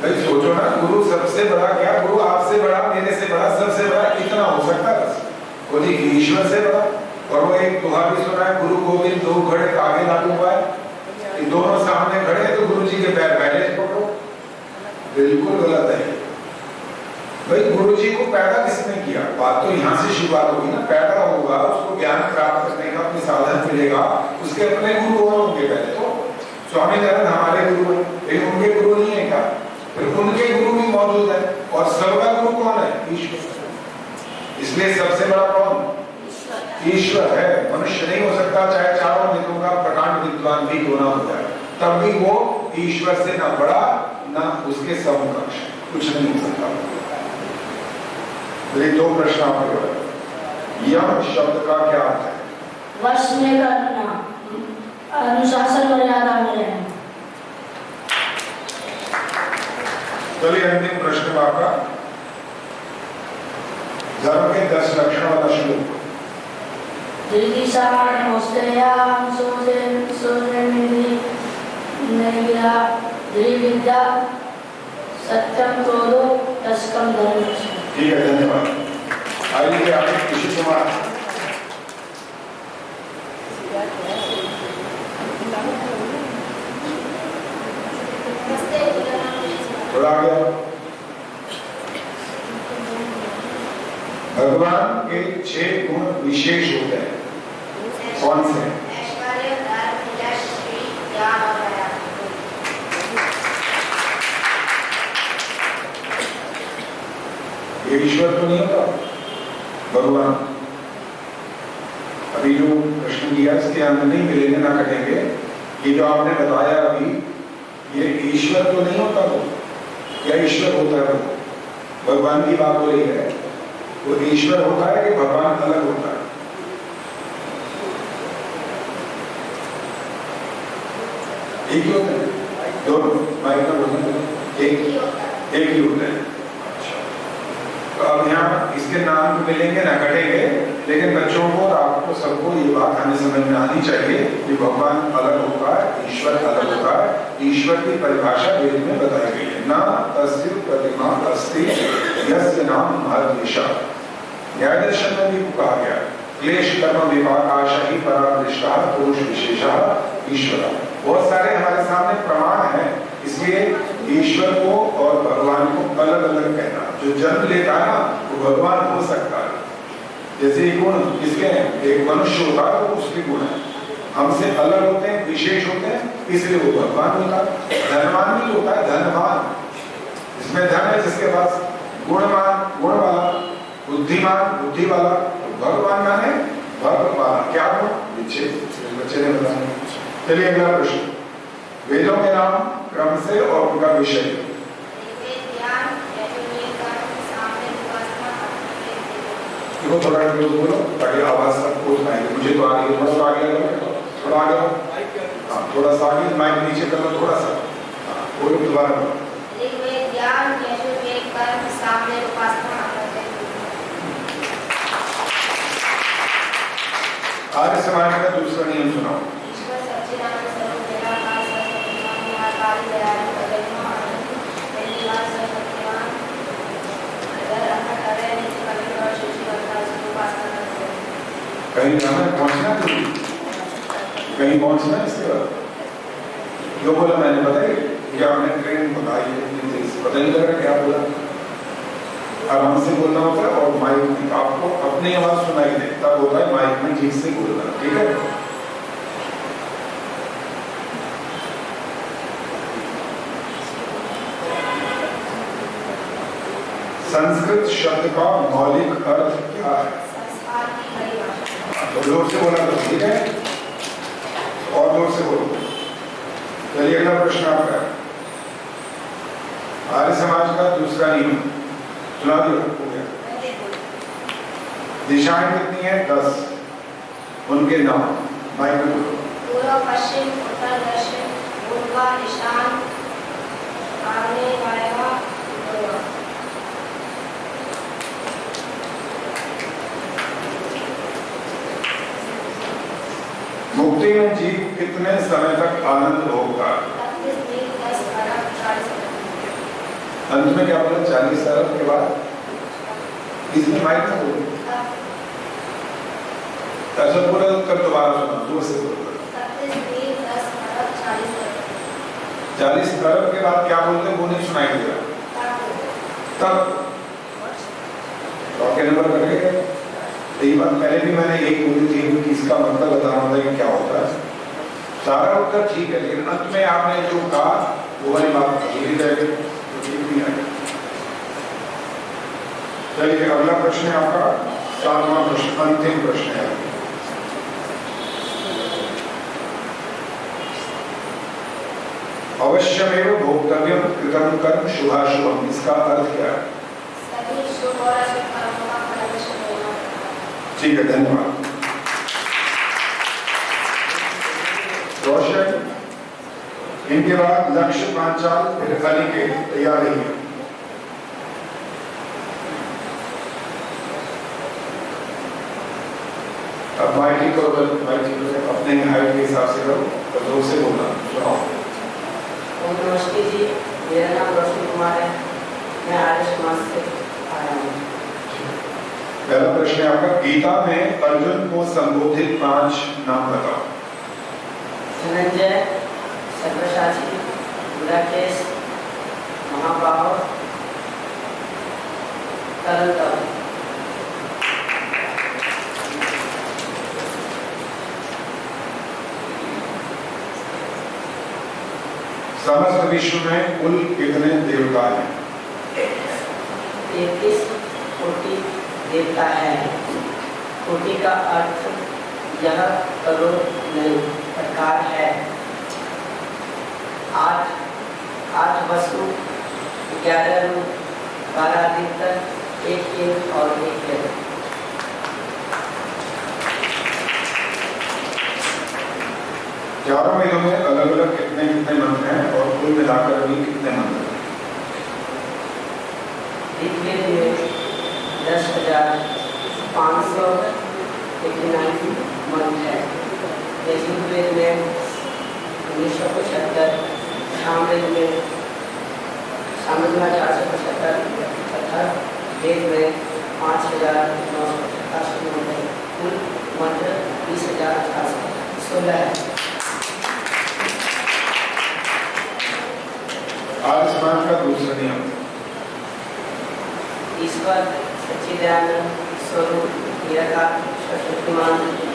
भाई सोचो ना, गुरु सबसे बड़ा क्या, गुरु आपसे बड़ा, मेरे से बड़ा, सबसे बड़ा कितना हो सकता है? वो जी ईश्वर से बड़ा। और वो एक दोहा भी सुना है, गुरु गोविंद दो घड़े आगे लागू हुआ है कि दोनों सामने खड़े हैं तो गुरु जी के पैर पहले पकड़ो। बिल्कुल गलत है भाई। गुरु जी को पैदा किसने किया? बात तो यहाँ से शुरुआत होगी ना। पैदा होगा, उसको ज्ञान प्राप्त करने का अपनी साधन मिलेगा, उसके अपने गुरु और होंगे। पहले तो स्वामी दयानंद हमारे गुरु हैं, लेकिन उनके गुरु नहीं है क्या? फिर उनके गुरु भी मौजूद है और सबका गुरु कौन है? ईश्वर। इसलिए सबसे बड़ा कौन? ईश्वर है। मनुष्य नहीं हो सकता, चाहे चारों वेदों का प्रकांड विद्वान भी क्यों ना हो जाए, तब भी वो ईश्वर से ना बड़ा ना उसके समकक्ष कुछ नहीं हो सकता। मेरे दो प्रश्न आपके। यम शब्द का क्या अर्थ है? वश में करना, अनुशासन मर्यादा में रहना। चलिए अंतिम प्रश्न आपका, धर्म के 10 लक्षण वाला श्लोक। सत्यम क्रोधो दशकम धर्म। ठीक है, धन्यवाद। आइए आगे किशोर कुमार। थोड़ा आगे। भगवान के 6 गुण विशेष होते हैं, कौन से? ऐश्वर्य, धर्म, यश, श्री, ज्ञान और दया। ये ईश्वर तो नहीं होता, भगवान। अभी जो प्रश्न किया इसके अंदर नहीं मिलेंगे ना कटेंगे। ये जो आपने बताया अभी, ये ईश्वर तो नहीं होता वो, या ईश्वर होता है वो? भगवान की बात हो रही है, वो ईश्वर होता है कि भगवान अलग होता है? एक ही होते हैं दोनों? माइक में बोलते एक ही होते हैं। तो अब यहाँ इसके नाम मिलेंगे ना कटेंगे, लेकिन बच्चों को और आपको सबको ये बात हमें समझ में आनी चाहिए कि भगवान अलग होता है, ईश्वर अलग होता है। ईश्वर की परिभाषा वेद में बताई गई है, ना तस्य प्रतिमा अस्ति यस्य नाम महद्विषा। न्याय दर्शन में भी कहा गया, क्लेश कर्म विपाक आशा ही परामृष्टा पुरुष विशेषा ईश्वर। बहुत सारे हमारे सामने प्रमाण हैं, इसलिए ईश्वर को और भगवान को अलग अलग कहना। जो जन्म लेता है ना वो भगवान हो सकता है। जैसे गुण किसके हैं? एक मनुष्य होता है तो उसके गुण है, हमसे अलग होते हैं, विशेष होते हैं, इसलिए वो भगवान होता है। धनवान भी होता है, धनवान, इसमें धन है जिसके पास, गुणवान गुण वाला, बुद्धिमान बुद्धि वाला। भगवान माने भगवान, क्या गुण? बच्चे ने बताया। चलिए अगला प्रश्न, वेदों के नाम क्रम से और उनका विषय। देखो थोड़ा बोलो ताकि आवाज सबको सुनाएगी। मुझे तो आगे, थोड़ा सा आगे लो, थोड़ा आगे लो, हाँ थोड़ा सा आगे, माइक नीचे कर लो थोड़ा सा, हाँ कोई दोबारा बोलो। आर्य समाज का दूसरा नियम सुनाओ। कहीं जाना पहुंचना, कहीं पहुंचना इसके बाद जो बोला मैंने बताई कि आपने ट्रेन बताई पता नहीं लग रहा क्या बोला। आराम से बोलना होता है और माइक आपको अपनी आवाज सुनाई दे तब होता है माइक में ठीक से बोलना, ठीक है। संस्कृत शब्द का मौलिक अर्थ क्या है? संस्कार की परिभाषा। तो जोर से बोला तो ठीक है, और जोर से बोलो। चलिए अगला प्रश्न आपका। आर्य समाज का दूसरा नियम सुना दिया हो गया। दिशाएं कितनी है? 10। उनके नाम माइक में बोलो। पूर्व पश्चिम उत्तर दक्षिण पूर्व ईशान आग्नेय वायव्य उत्तर। मुक्ति में जीव कितने समय तक आनंद होगा? 31 दिन 10 अरब 40 मिनट। अंत में क्या बोला? 40 अरब के बाद इसमें माइक में बोलो। ऐसा बोला कर दोबारा सुना, जोर से बोलो। 31 दिन 10 अरब 40 मिनट। 40 अरब के बाद क्या बोलते वो नहीं सुनाई देगा तब आपके नंबर कट गए। यही बात पहले भी मैंने यही बोली थी कि इसका मतलब बताना होता है कि क्या होता है। सारा उत्तर ठीक है लेकिन अंत में आपने जो कहा वो वाली बात यही रहेगी तो ठीक नहीं आएगा। चलिए अगला प्रश्न है आपका 4वां प्रश्न, अंतिम प्रश्न है। अवश्यमेव भोक्तव्यम कृतम कर्म शुभाशुभम, इसका अर्थ क्या है? सभी शुभ और अशुभ कर्मों का फल अवश्य भोगना। ठीक है, धन्यवाद। रोशन, इनके बाद लक्ष्य पांचाल फिर अनिकेत तैयार है। अब माइकी को अपने हाइट के हिसाब से करो और जोर से बोलना। सुनाओ। ओम नमस्ते जी, मेरा नाम रोशन कुमार है, मैं आर्य समाज से आया हूँ। पहला प्रश्न है आपका, गीता में अर्जुन को संबोधित 5 नाम बताओ। धनंजय, सर्वसाची, गुडाकेश, महाबाहो, तरंतम। समस्त विश्व में कुल कितने देवता हैं? 33 कोटि देवता है। कोटि का अर्थ यह करोड़ नहीं प्रकार है। 8 वस्तु, 11 रूप, 12 तीर्थर, 1 केव और 1 केव। 11 वेदों में अलग अलग कितने मंत्र हैं और कुल मिलाकर भी कितने मंत्र हैं? ऋग्वेद में 10,589 मंत्र है। यजुर्वेद में 1975, सामवेद में 475 तथा वेद में 5,987 मंत्र। कुल मंत्र 20,416 है। आर्य समाज का दूसरा नियम। ईश्वर सच्चिदानंद स्वरूप निराकार शक्तिमान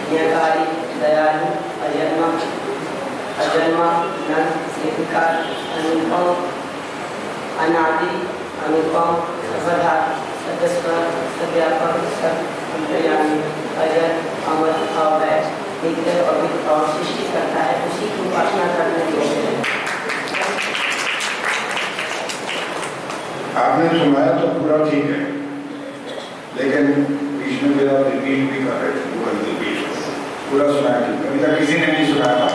न्यायकारी दयालु अजन्मा निर्विकार अनुपम अनादि अनुपम सर्वधा सदस्वर सव्यापक सर्वयामी अजर अमर अवय नित्य अभित और सृष्टि करता है, उसी की उपासना करने योग्य है। आपने सुनाया तो पूरा ठीक है लेकिन बीच में मेरा रिपीट भी कर रहे थे। पूरा सुनाया ठीक, कभी तक किसी ने नहीं सुनाया था,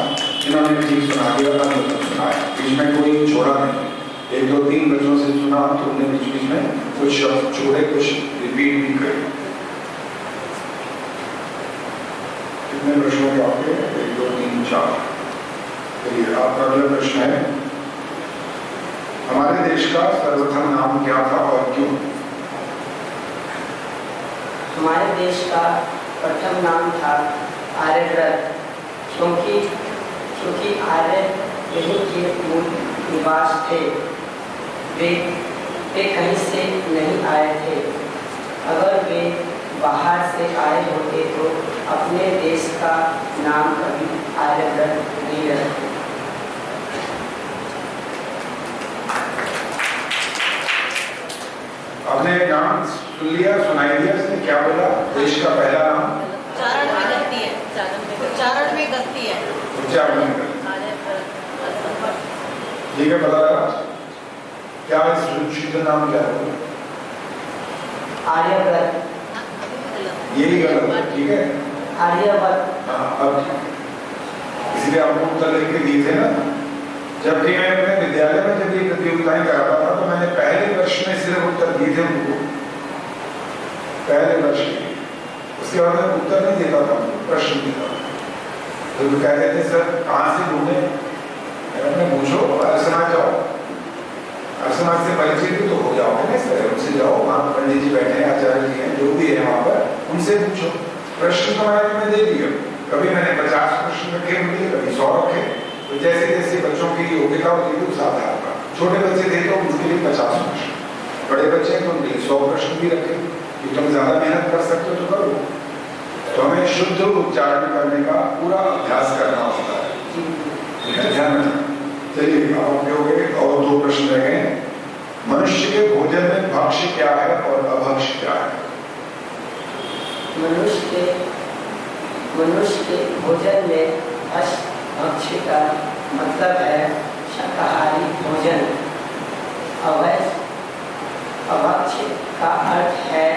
इन्होंने ठीक सुना दिया था, मतलब सुनाया, बीच में कोई छोड़ा नहीं। 1, 2, 3 बच्चों से सुना तो उन्हें बीच में कुछ शब्द छोड़े, कुछ रिपीट भी करे। कितने प्रश्नों के आपके? 1, 2, 3, 4। चलिए आपका अगला प्रश्न है, हमारे देश का सर्वप्रथम नाम क्या था और क्यों? हमारे देश का प्रथम नाम था आर्यव्रत, क्योंकि क्योंकि आर्य यहीं के मूल निवास थे। वे कहीं से नहीं आए थे। अगर वे बाहर से आए होते तो अपने देश का नाम कभी आर्यव्रत नहीं रखते। आपने नाम सुन लिया, सुनाई दिया, इसने क्या बोला? देश का पहला नाम उच्चारण में गलती है, उच्चारण में गलती है। उच्चारण में गलती। ठीक है, पता लगा क्या इस शुद्ध नाम क्या है? आर्यव्रत। यही गलत है, ठीक है। आर्यव्रत। हाँ, अब इसलिए आपको उत्तर लिख के दिए थे ना। जबकि मैं अपने विद्यालय में जब ये प्रतियोगिताएं कराता था तो मैंने पहले वर्ष में सिर्फ उत्तर दिए थे उनको, पहले वर्ष के। उसके बाद मैं उत्तर नहीं देता था, प्रश्न देता था। तो कहते थे सर कहाँ से ढूंढे? मैंने पूछो, हर समाज जाओ, हर समाज से परिचित तो हो जाओगे ना सर, उनसे जाओ, वहाँ पंडित जी बैठे हैं, आचार्य जी हैं, जो भी है वहाँ पर, उनसे पूछो। प्रश्न तो मैंने दे दिए, कभी मैंने 50 प्रश्न रखे उनके, कभी 100 रखे, तो जैसे जैसे बच्चों की योग्यता होती थी उस आधार पर। छोटे बच्चे थे तो उनके लिए 50 प्रश्न, बड़े बच्चे तो उनके लिए 100 प्रश्न भी रखे कि तुम ज्यादा मेहनत कर सकते हो तो करो। तो हमें शुद्ध उच्चारण करने का पूरा अभ्यास करना होता है, ध्यान रखना। चलिए अब आपके हो गए, और 2 प्रश्न रह गए। मनुष्य के भोजन में भक्ष्य क्या है और अभक्ष्य क्या है? मनुष्य के भोजन में भक्ष्य का मतलब है शाकाहारी भोजन। अभक्ष्य का अर्थ है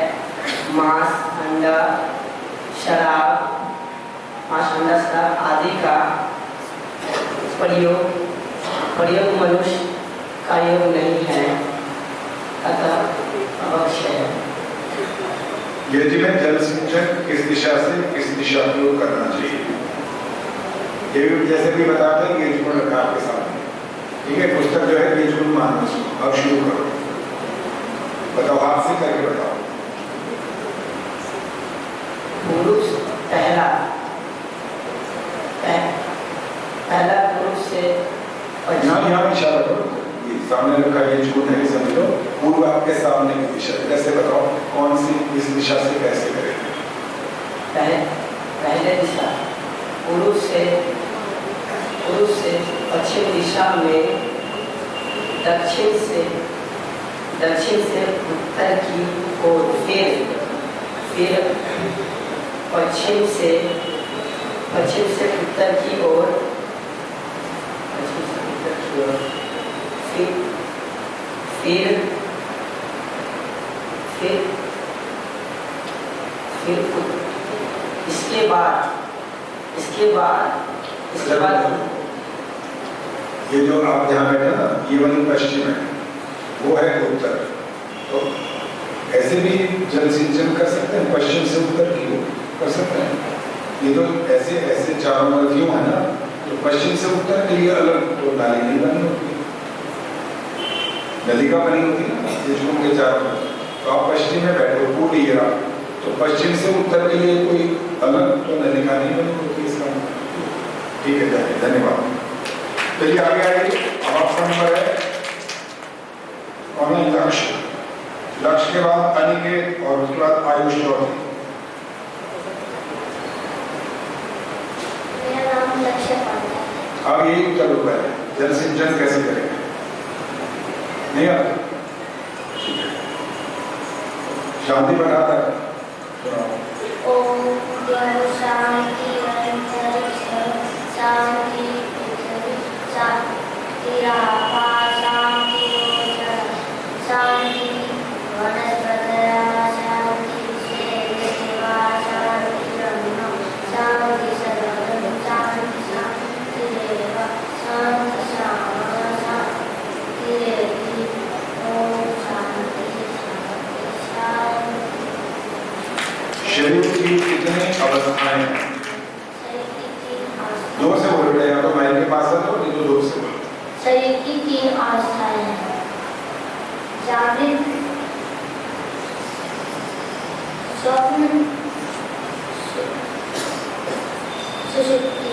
मांस, अंडा, शराब आदि का प्रयोग मनुष्य का योग नहीं है, अतः अभक्ष्य है। यदि में जल सिंचन किस दिशा से किस दिशा की ओर करना चाहिए, ये भी जैसे भी बताते हैं ये गुण रखा आपके सामने, ठीक है। पुस्तक जो है ये गुण मान लो, अब शुरू करो, बताओ, हाथ से करके बताओ। पुरुष पहला पुरुष से यहाँ इशारा करो, ये सामने रखा ये गुण है, समझो। पूर्व आपके सामने की दिशा, कैसे बताओ कौन सी किस दिशा से कैसे करेंगे? पहले दिशा पुरुष से पश्चिम दिशा में, दक्षिण से उत्तर की ओर, फिर पश्चिम से उत्तर की ओर, फिर इसके बाद ये जो आप जहाँ बैठे ना, ये वाली पश्चिम है, वो है उत्तर। तो ऐसे भी जल सिंचन कर सकते हैं, पश्चिम से उत्तर की ओर कर सकते हैं। ये तो ऐसे चारों नदियों है ना, तो पश्चिम से उत्तर के लिए अलग तो नाली नहीं बनी होती, नदी का बनी होती है ना, ये के चारों। तो आप पश्चिम में बैठो, पूरी एरा, तो पश्चिम से उत्तर के लिए कोई अलग तो नदी का नहीं बनी होती इसका। ठीक है, धन्यवाद। चलिए आगे आइए। अब आपका नंबर है और लक्ष्य, लक्ष्य के बाद अनिकेत और उसके बाद आयुष चौधरी। मेरा नाम लक्ष्य पांडे। अब यही उत्तर होता है, जल सिंचन कैसे करेंगे? नहीं आता? शांति बनाता है। ओम शांति शांति शांति शांति वनस्पतया शांति सेवा शांति ब्रह्म शांति सर्वं शांति शांति देव शांति श्यामा शांति रेति। ओम शांति शांति शांति। शरीर की कितनी अवस्थाएं हैं? 2 से बोल रहे हैं, तो माइक के पास है तो नहीं तो 2 से बोलो। शरीर की 3 अवस्थाएं हैं, जागृत, स्वप्न, सुषुप्ति।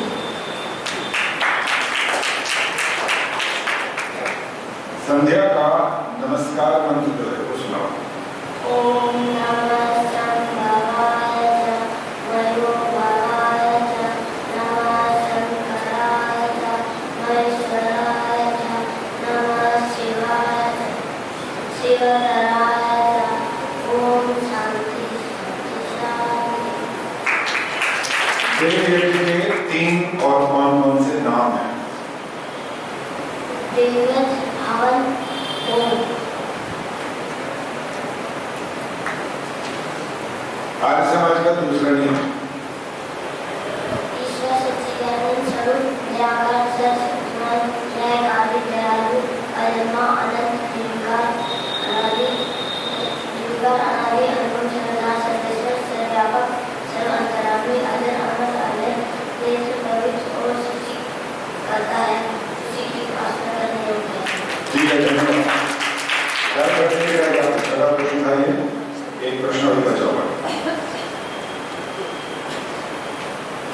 के 3 और कौन-कौन से नाम हैं? देवव्रत, हवन, होम। आर्य समाज का दूसरा नियम। ईश्वर सच्चिदानंद स्वरूप, निराकार, सर्वशक्तिमान, न्यायकारी, दयालु, अजन्मा, अनंत, निर्विकार, अनादि, अनुपम, सर्वदा, सर्वेश्वर, सर्वव्यापक, सर्वांतर्यामी, अजर, अमर, अजय, देश, पवित्र और सूची करता है, उसी की उपासना करने योग्य है। ठीक है, धन्यवाद। याद रखिएगा, अगला प्रश्न उठाइए। एक प्रश्न अभी बचा हुआ है।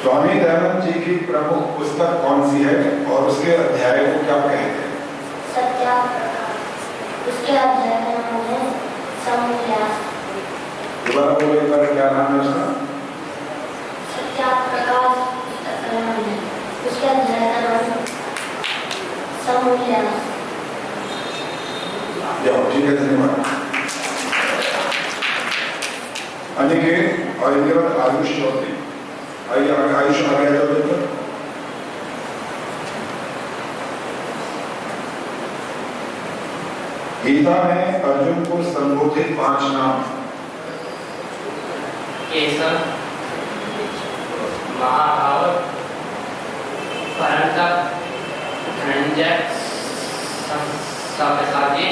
स्वामी दयानंद जी की प्रमुख पुस्तक कौन सी है और उसके अध्याय को क्या कहते हैं? सत्याप्रकाश। उसके अध्याय का नाम है समोल्लास। दोबारा बोलो एक बार, क्या नाम है उसका? सत्याप्रकाश पुस्तक का नाम है। उसके अध्याय का नाम है समोल्लास। जाओ, ठीक है, धन्यवाद। अनिकेत और इनके बाद आयुष चौधरी। आइए, आयुष आ गया चौधरी पर। गीता में अर्जुन को संबोधित 5 नाम। केशव, महाभारत, परंतप, धनंजय, सव्यसाची,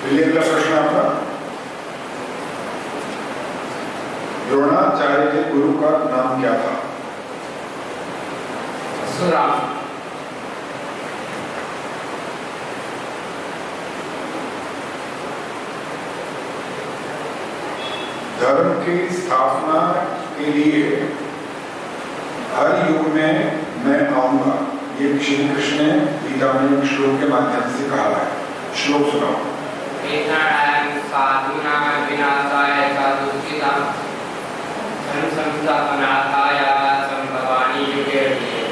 अगला प्रश्न आपका। द्रोणाचार्य के गुरु का नाम क्या था? सुराम। धर्म की स्थापना के लिए हर युग में मैं आऊंगा, ये श्री कृष्ण ने गीता में एक श्लोक के माध्यम से कहा है। श्लोक सुनाओ। साधूनां विनाशाय साधुष्कृतां धर्म संस्थापनार्थाय संभवामि युगे युगे।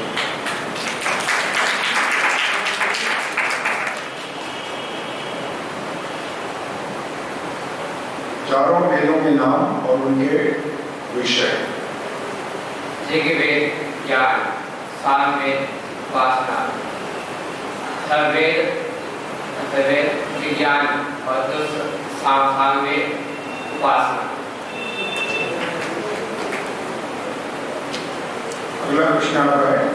चारों वेदों के नाम और उनके विषय। ऋग्वेद ज्ञान, सामवेद उपासना, अथर्ववेद विज्ञान और सामवेद उपासना। अगला प्रश्न आपका है।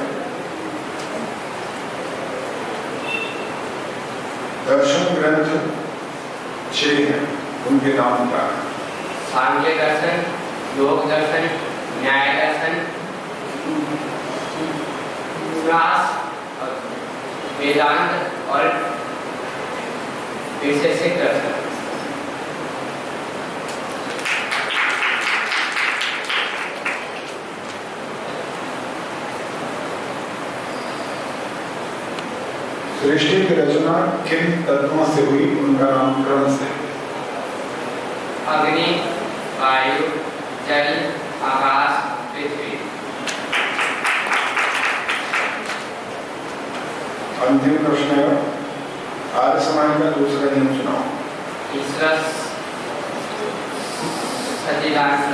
दर्शन ग्रंथ 6 हैं, उनके नाम क्या है? सांख्य दर्शन, योग दर्शन, न्याय दर्शन, वेदांत और वैशेषिक दर्शन। सृष्टि की रचना किन तत्वों से हुई, उनका नाम क्रम से? अग्नि, वायु, जल, आकाश, पृथ्वी। अंतिम प्रश्न है, आर्य समाज का दूसरा नियम सुनाओ। ईश्वर सच्चिदानंद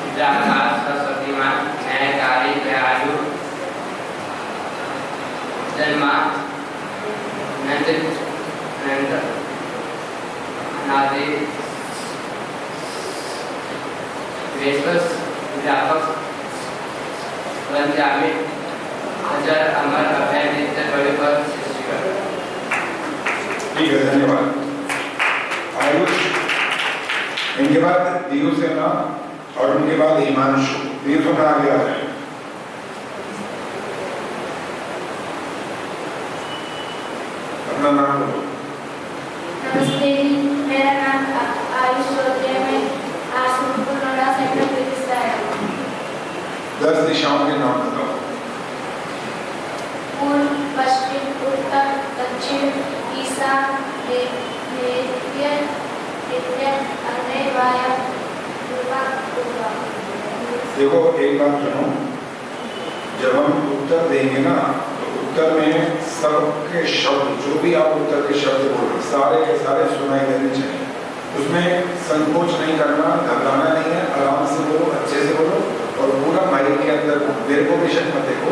निराकार सरस्वतीमान न्यायकारी दयालु जन्मा नंद अनादि वैश्वस व्यापक रंजामी अजर अमर अभय नित्य बड़े पर शिष्य। ठीक है, धन्यवाद। आयुष, इनके बाद दियुसेना और उनके बाद हिमांशु। दियुसेना आ गया है। अपना नाम बोलो। नमस्ते जी, मेरा नाम आयुष चौधरी है। मैं आसनपुर नोएडा सेक्टर से आया हूँ। 10 दिशाओं के नाम बताओ। पूर्व, पश्चिम, उत्तर, दक्षिण, ईशान, नैऋत्य, आग्नेय, वायव्य, पूर्व। देखो, एक बात सुनो, जब हम उत्तर देंगे ना तो उत्तर में सबके शब्द, जो भी आप उत्तर के शब्द बोल रहे सारे के सारे सुनाई देने चाहिए। उसमें संकोच नहीं करना, घबराना नहीं है, आराम से बोलो, अच्छे से बोलो और पूरा माइक के अंदर मेरे को बेशक मत देखो,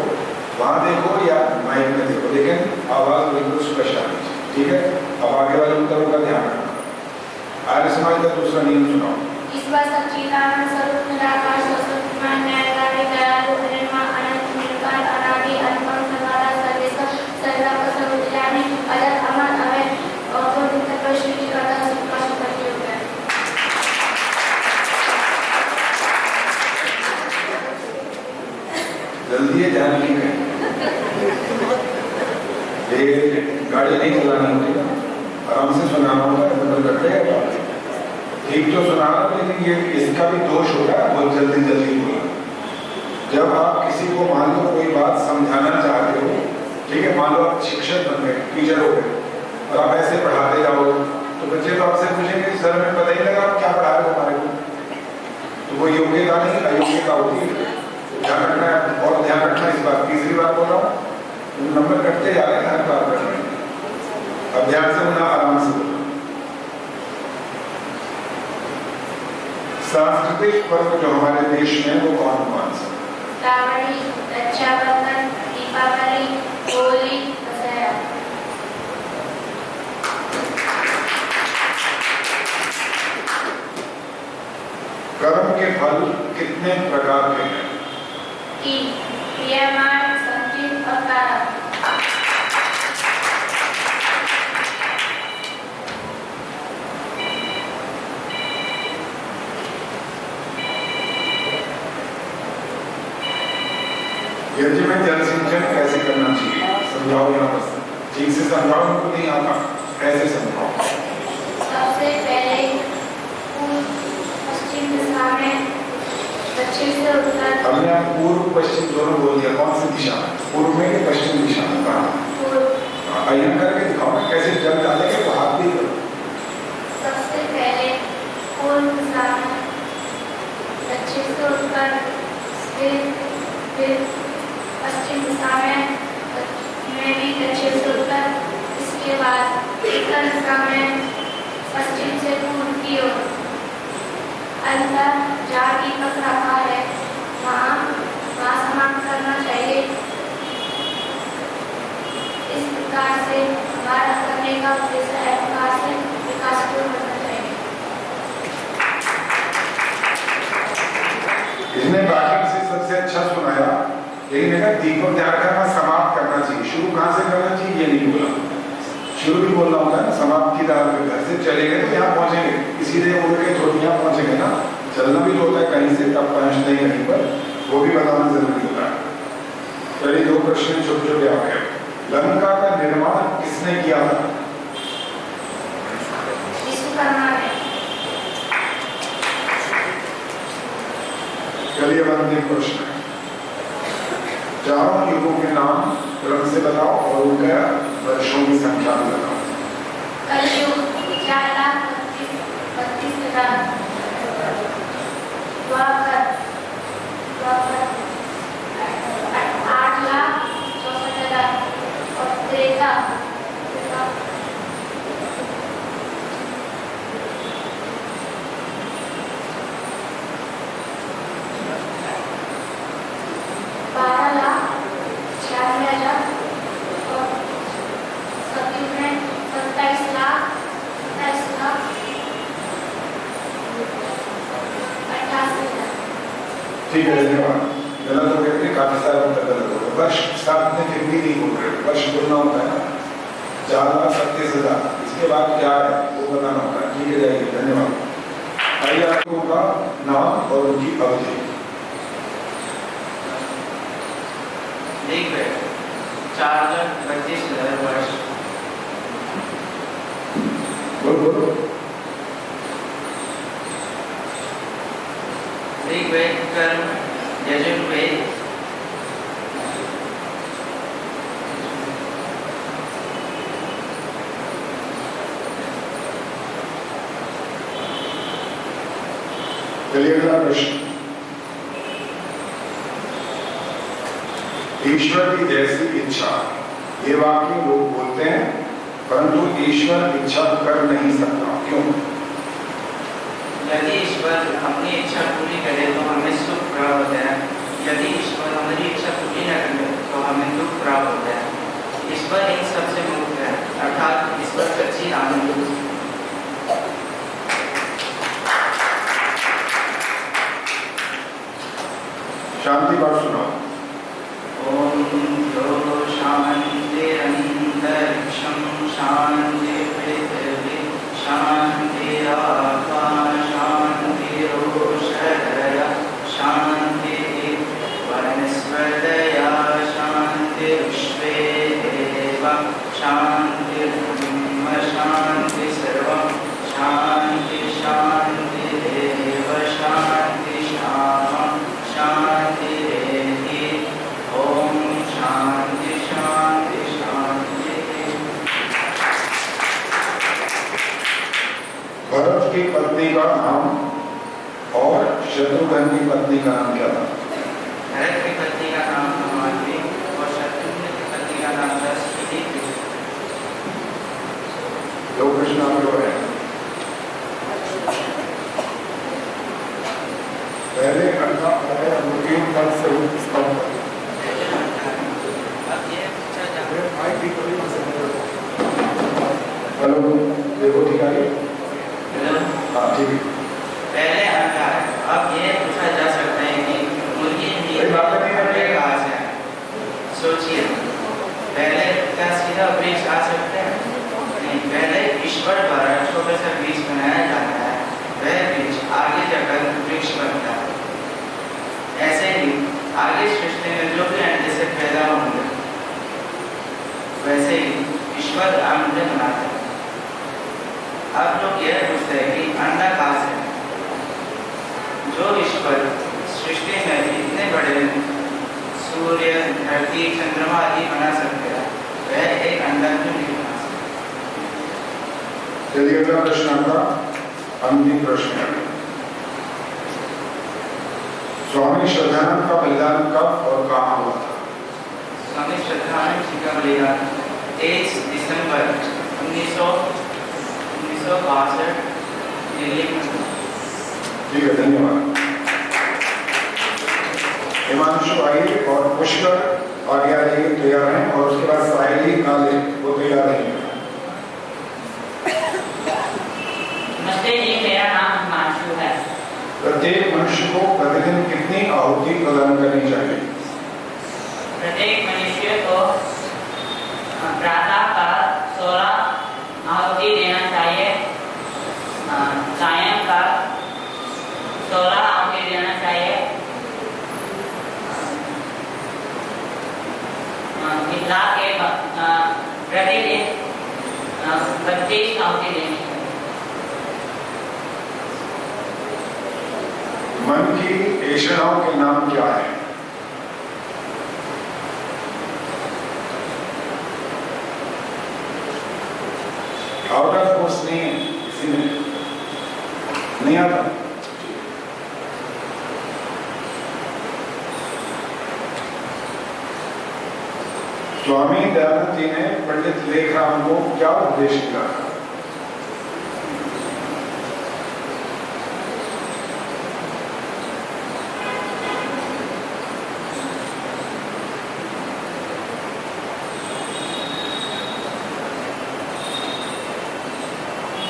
वहां देखो या माइक में देखो, लेकिन आवाज बिल्कुल स्पष्ट आनी चाहिए। ठीक है, अब आगे वाले उत्तरों का ध्यान रखना। आर्य समाज का दूसरा नियम सुनाओ। ईश्वर सच्चिदानंद स्वरूप निराकार शाश्वत न्यायकारी दयालु निर्मल अनंत निराकार अनादि अनुपम सर्वदा सर्वेश्वर सर्वव्यापक सर्वव्यापी अजर अमर अभय और जो नित्य प्रश्न की करता सबका सुखी हो गया। जल्दी है, ध्यान नहीं करें, गाड़ी नहीं चलानी होती, आराम से सुनाना होगा, नंबर करते हैं ठीक तो सुनाना, लेकिन ये इसका भी दोष होता है बहुत जल्दी जल्दी बोलना। जब आप किसी को मान लो कोई बात समझाना चाहते हो, ठीक है, मान लो आप शिक्षक बन गए, टीचर हो गए और आप ऐसे पढ़ाते जाओ तो बच्चे तो आपसे पूछेंगे सर हमें पता ही लगा आप क्या पढ़ा रहे हो हमारे को, तो वो योग्यता नहीं अयोग्यता होती है। ध्यान रखना है और ध्यान रखना इस बात, तीसरी बार बोल रहा हूँ, नंबर कटते जा रहे हैं हर बार कर रहे हैं। अब ध्यान से बोलना, आराम से बोलना। सांस्कृतिक पर्व जो हमारे देश में वो कौन कौन सा? श्रावणी, रक्षाबंधन, दीपावली, होली, दशहरा। कर्म के फल कितने प्रकार के हैं? तीन, क्रियामान, संचित और कारक। यज्ञ में जल सिंचन कैसे करना चाहिए समझाओ, यहाँ पर ठीक से समझाओ, उनको नहीं आता कैसे समझाओ। सबसे पहले पश्चिम दिशा में दक्षिण से उत्तर। हमने आप पूर्व पश्चिम दोनों बोल दिया, कौन सी दिशा में, पूर्व में कि पश्चिम दिशा में? कहा अयन करके दिखाओ ना कैसे जल डालेंगे, तो हाथ भी करो। सबसे पहले पूर्व दिशा में दक्षिण से उत्तर, फिर पश्चिम दिशा में भी दक्षिण से उत्तर, इसके बाद उत्तर दिशा में पश्चिम से पूर्व की ओर। अंदर जहाँ दीपक रखा है वहाँ समाप्त करना चाहिए। इस प्रकार से हमारा करने का उद्देश्य है विकास को करना चाहिए। इसने बाकी से सबसे अच्छा सुनाया, लेकिन अगर दीपक ध्यान रखना समाप्त करना चाहिए। शुरू कहाँ से करना चाहिए ये नहीं बोला, शुरू भी बोलना होता है ना, समाप्त की दाल पे घर से चले गए तो यहाँ पहुंचेंगे, इसीलिए उड़ के थोड़ी यहाँ पहुंचेंगे ना, चलना भी तो होता है कहीं से तब पहुंचते ही कहीं पर, वो भी बताना जरूरी होता है। चलिए दो प्रश्न छोटे छोटे आ गए। लंका का निर्माण किसने किया था? विश्वकर्मा ने। चलिए अंतिम प्रश्न, चारों युगों के नाम क्रम से बताओ और उनका वर्षों की संख्या भी बताओ। कलयुग 4,32,000, द्वापर 8,64,000 और त्रेता 12,96,000 और सतयुग में 27,88,000। ठीक है, धन्यवाद। गलत हो गए थे, काफी सारे उत्तर गलत हो गए। वर्ष साथ में फिर भी नहीं बोल रहे, वर्ष बोलना होता है ना, 4,37,000, इसके बाद क्या है वो बताना होता है। ठीक है, जाइए, धन्यवाद। आइए आपको का नाम और उनकी अवधि। 4,25,000 वर्ष। बोलो। ऋग्वेद, कर्म, यजुर्वेद, चलिए अगला प्रश्न, ईश्वर की जैसी इच्छा ये वाक्य लोग बोलते हैं, परंतु ईश्वर इच्छा कर नहीं सकता। क्यों? यदि ईश्वर अपनी इच्छा पूरी करे तो हमें सुख प्राप्त होता है, यदि ईश्वर हमारी इच्छा पूरी न करे तो हमें दुख प्राप्त होता है। ईश्वर इन सबसे मुक्त है, अर्थात ईश्वर सच्ची आनंद। शांति बात सुनाओ। ओम जो शांति अंतरिक्षं शांति पृथ्वी शांति आकाश शांति रोषधय शांति वनस्पतयः शांति विश्वे देव शांति ब्रह्म शांति सर्वं शांति शांति देव शांति श्यामा शांति रेति। ओम शांति शांति शांति। भरत की पत्नी का नाम और शत्रुघ्न की पत्नी का नाम क्या था? भरत की पत्नी का नाम धर्मावती और शत्रुघ्न की पत्नी का नाम था श्रुति। दो प्रश्न आपके हैं। पहले अंडा आया मुर्गी फल से उत्पन्न हुआ। अब ये पूछा जाता हेलो, देखो ठीक है। है हाँ ठीक है। पहले अंडा है। अब ये पूछा जा सकता है कि मुर्गी कोई बात नहीं है। अंडे कहाँ से आए? सोचिए, पहले क्या सीधा वृक्ष आ सकते हैं? नहीं, पहले ईश्वर द्वारा छोटे सा बीज बनाया जाता है, वह बीज आगे जाकर वृक्ष बनता है। ऐसे ही आगे सृष्टि में जो भी अंडे से पैदा होंगे वैसे ही ईश्वर अंडे बनाते हैं। अब लोग यह पूछते हैं कि अंडा कहाँ से है? जो ईश्वर सृष्टि में इतने बड़े सूर्य धरती चंद्रमा आदि बना सकते हैं, वह एक अंडा क्यों नहीं बना सकते? चलिए अगला प्रश्न आपका अंतिम प्रश्न है। स्वामी श्रद्धानंद का बलिदान कब और कहाँ हुआ था? स्वामी श्रद्धानंद जी का बलिदान 23 दिसंबर 1962 दिल्ली में। ठीक है, धन्यवाद। हिमांशु आइए और पुष्कर आगे आ जाइए, तैयार हैं। और उसके बाद साहिली काले वो तैयार रहेंगे। नमस्ते जी, मेरा नाम हिमांशु है। प्रत्येक मनुष्य को प्रतिदिन कितनी आहुति प्रदान करनी चाहिए? प्रत्येक मनुष्य को प्रातः काल 16 आहुति देना चाहिए, सायंकाल 16 आहुति देना चाहिए, मिला के प्रतिदिन 25 आहुति देनी चाहिए। मन की ऐषणाओं के नाम क्या है? आउट ऑफ कोर्स नहीं है, किसी में नहीं आता। स्वामी दयानंद जी ने पंडित लेखराम को क्या उपदेश दिया?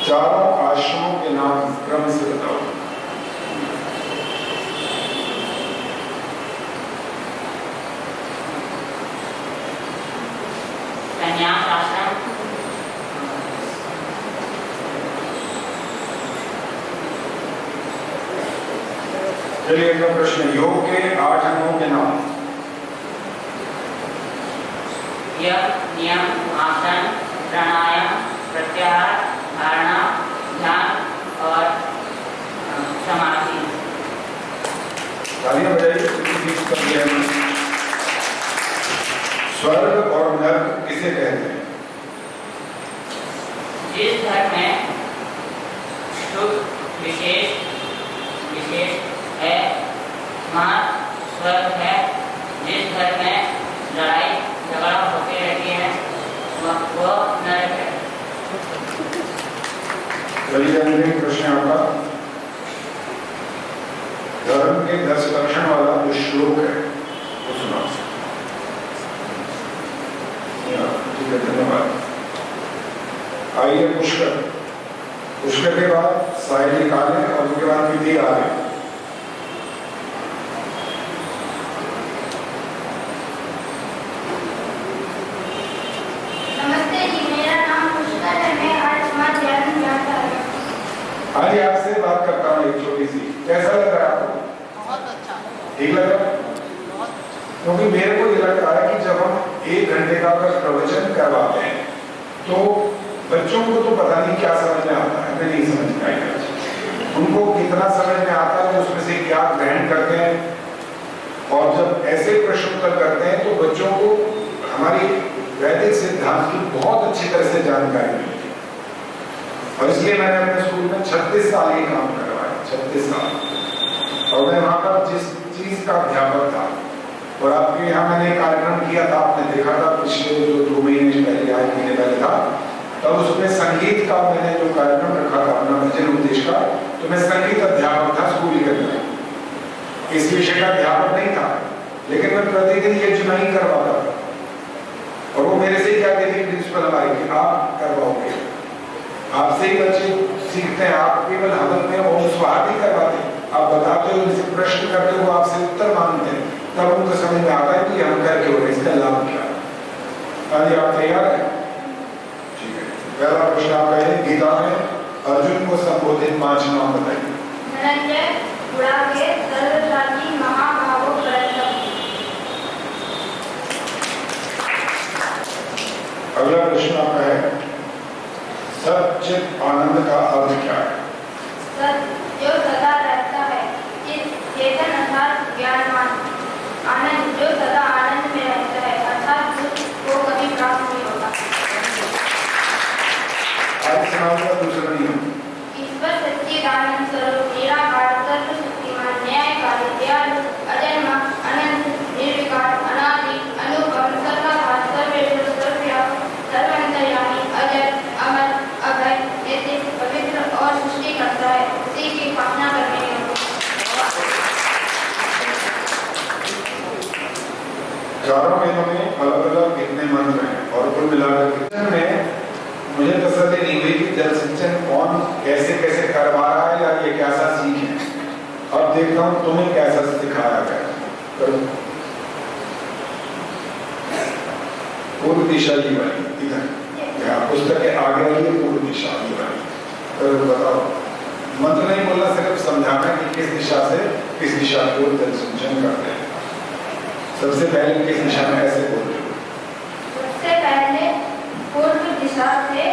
चारों आश्रमों के नाम क्रम से बताओ। संन्यास आश्रम, चलिए अगला प्रश्न, योग के 8 अंगों के नाम। यम, नियम, आसन, प्राणायाम, प्रत्याहार, धारणा, ध्यान और समाधि। तालियां बजाइए, किसी कर दिया है। स्वर्ग और नर्क किसे कहते हैं? जिस घर में सुख विशेष है वहाँ स्वर्ग है। जिस घर में लड़ाई झगड़ा होती रहती है चलिए अगले प्रश्न आपका, धर्म के 10 लक्षण वाला जो श्लोक है वो सुना। ठीक है, धन्यवाद। आइए पुष्कर, पुष्कर के बाद साहित्य काले और उसके बाद विधि आगे। नमस्ते जी, मेरा नाम पुष्कर है। मैं आज समाज ज्ञान में आता हूँ। आज आपसे बात करता हूँ एक छोटी सी, कैसा लग रहा है आपको? बहुत अच्छा। ठीक लग रहा है? क्योंकि मेरे को ये लगता है कि जब हम 1 घंटे का अगर प्रवचन करवाते हैं तो बच्चों को तो पता नहीं क्या समझ में आता है, मैं नहीं समझ में आएगा। उनको कितना समझ में आता है, उसमें से क्या ग्रहण करते हैं, और जब ऐसे प्रश्न उत्तर करते हैं तो बच्चों को हमारी वैदिक सिद्धांत की बहुत अच्छी तरह से जानकारी मिलती है। और इसलिए मैंने अपने स्कूल में 36 साल ये काम करवाया, 36 साल। और मैं वहां पर जिस चीज का अध्यापक था, और आपके यहाँ मैंने एक कार्यक्रम किया था, आपने देखा था पिछले जो 2 महीने पहले, 8 महीने पहले था, तब उसमें संगीत का मैंने जो कार्यक्रम रखा था अपना भजन उपदेश का, तो मैं संगीत अध्यापक था स्कूल के अंदर। इस विषय का अध्यापक नहीं था, लेकिन मैं प्रतिदिन ये जुनाई करवाता था। और वो मेरे से क्या कहती प्रिंसिपल हमारी कि आप करवाओगे, आपसे ही बच्चे सीखते हैं, आप केवल हवन में ओम स्वाहा नहीं करवाते, आप बताते हो, उनसे प्रश्न करते हो, आपसे उत्तर मांगते हैं, तब उनको समझ में आता है कि हम कर क्यों रहे, इसका लाभ क्या है। अभी आप तैयार हैं? ठीक है। पहला प्रश्न आपका है, गीता में अर्जुन को संबोधित 5 नाम बताइए। धनंजय, बुढ़ाके, सर्वशाची, महाभावो, परंतप। अगला प्रश्न आपका है, सच्चित आनंद का अर्थ क्या है? सत्य जो सदा रहता है, चित चेतन अर्थात ज्ञानवान, आनंद जो सदा आनंद में रहता है अर्थात दुख को कभी प्राप्त नहीं होता। आज समाज का दूसरा नियम, ईश्वर सच्चिदानंद स्वरूप निराकार सर्वशक्तिमान न्यायकारी दयालु अजन्मा अनंत निर्विकार अनादि अनुपम सर्वाधार सर्वेश्वर सर्वव्यापक सर्वांतर्यामी अजर अमर अभय नित्य पवित्र और सृष्टि करता है, उसी की उपासना करने योग्य। 4 वेदों में अलग अलग कितने मंत्र हैं, और कुल मिलाकर में मुझे तसल्ली नहीं हुई कि जल सिंचन कौन कैसे कैसे करवा रहा है, या ये कैसा सीख है। अब देखता हूँ तुम्हें कैसा सिखाया गया। करो। पूर्व दिशा ये वाली, इधर पुस्तक के आगे वाली पूर्व दिशा ये वाली। तो बताओ, मंत्र नहीं बोलना, सिर्फ समझाना कि किस दिशा से किस दिशा को जल सिंचन करते हैं। सबसे पहले किस दिशा में ऐसे बोलते हो? सबसे पहले पूर्व दिशा से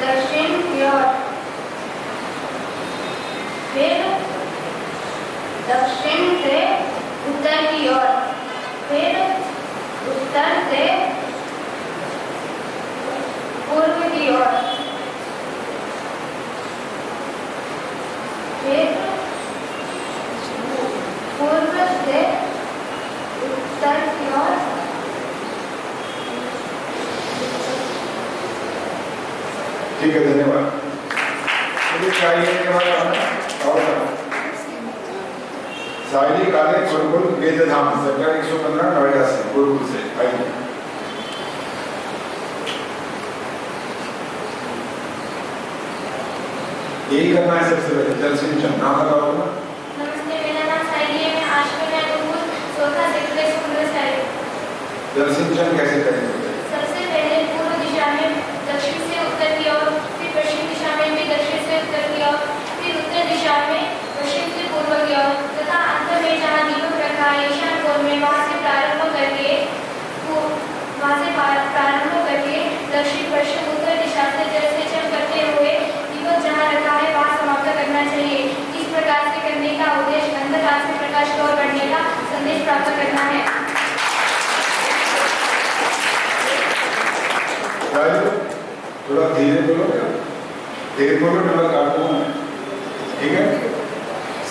दक्षिण की ओर, फिर दक्षिण से उत्तर की ओर, फिर उत्तर से पूर्व की ओर, फिर पूर्व से उत्तर की ओर, ठीक है, धन्यवाद। मुझे चाहिए के बाद और साहिली काले गुरुकुल वेदधाम सेक्टर 115 नोएडा से, गुरुकुल से आइए। यही करना है सबसे पहले, जल सिंचन। नाम बताओ ना। नमस्ते, मेरा नाम साहिली है। मैं आश्रम में गुरुकुल सोखा सेक्टर स्कूल से आई हूँ। जल सिंचन कैसे करेंगे? सबसे पहले पूर्व दिशा में दक्षिण से उत्तर की ओर, फिर पश्चिम दिशा में भी दक्षिण से उत्तर की ओर, फिर उत्तर दिशा में पश्चिम से पूर्व की ओर, तथा अंत में जहाँ दीपक रखा है ईशान कोण में, वहाँ से प्रारंभ करके दक्षिण पश्चिम उत्तर दिशा से जल सिंचन करते हुए दीपक जहाँ रखा है वहाँ समाप्त करना चाहिए। इस प्रकार से करने का उद्देश्य अंधकार से प्रकाश की ओर बढ़ने का संदेश प्राप्त करना है। थोड़ा धीरे बोलो, धीरे बोलो, नंबर काट दूंगा मैं, ठीक है?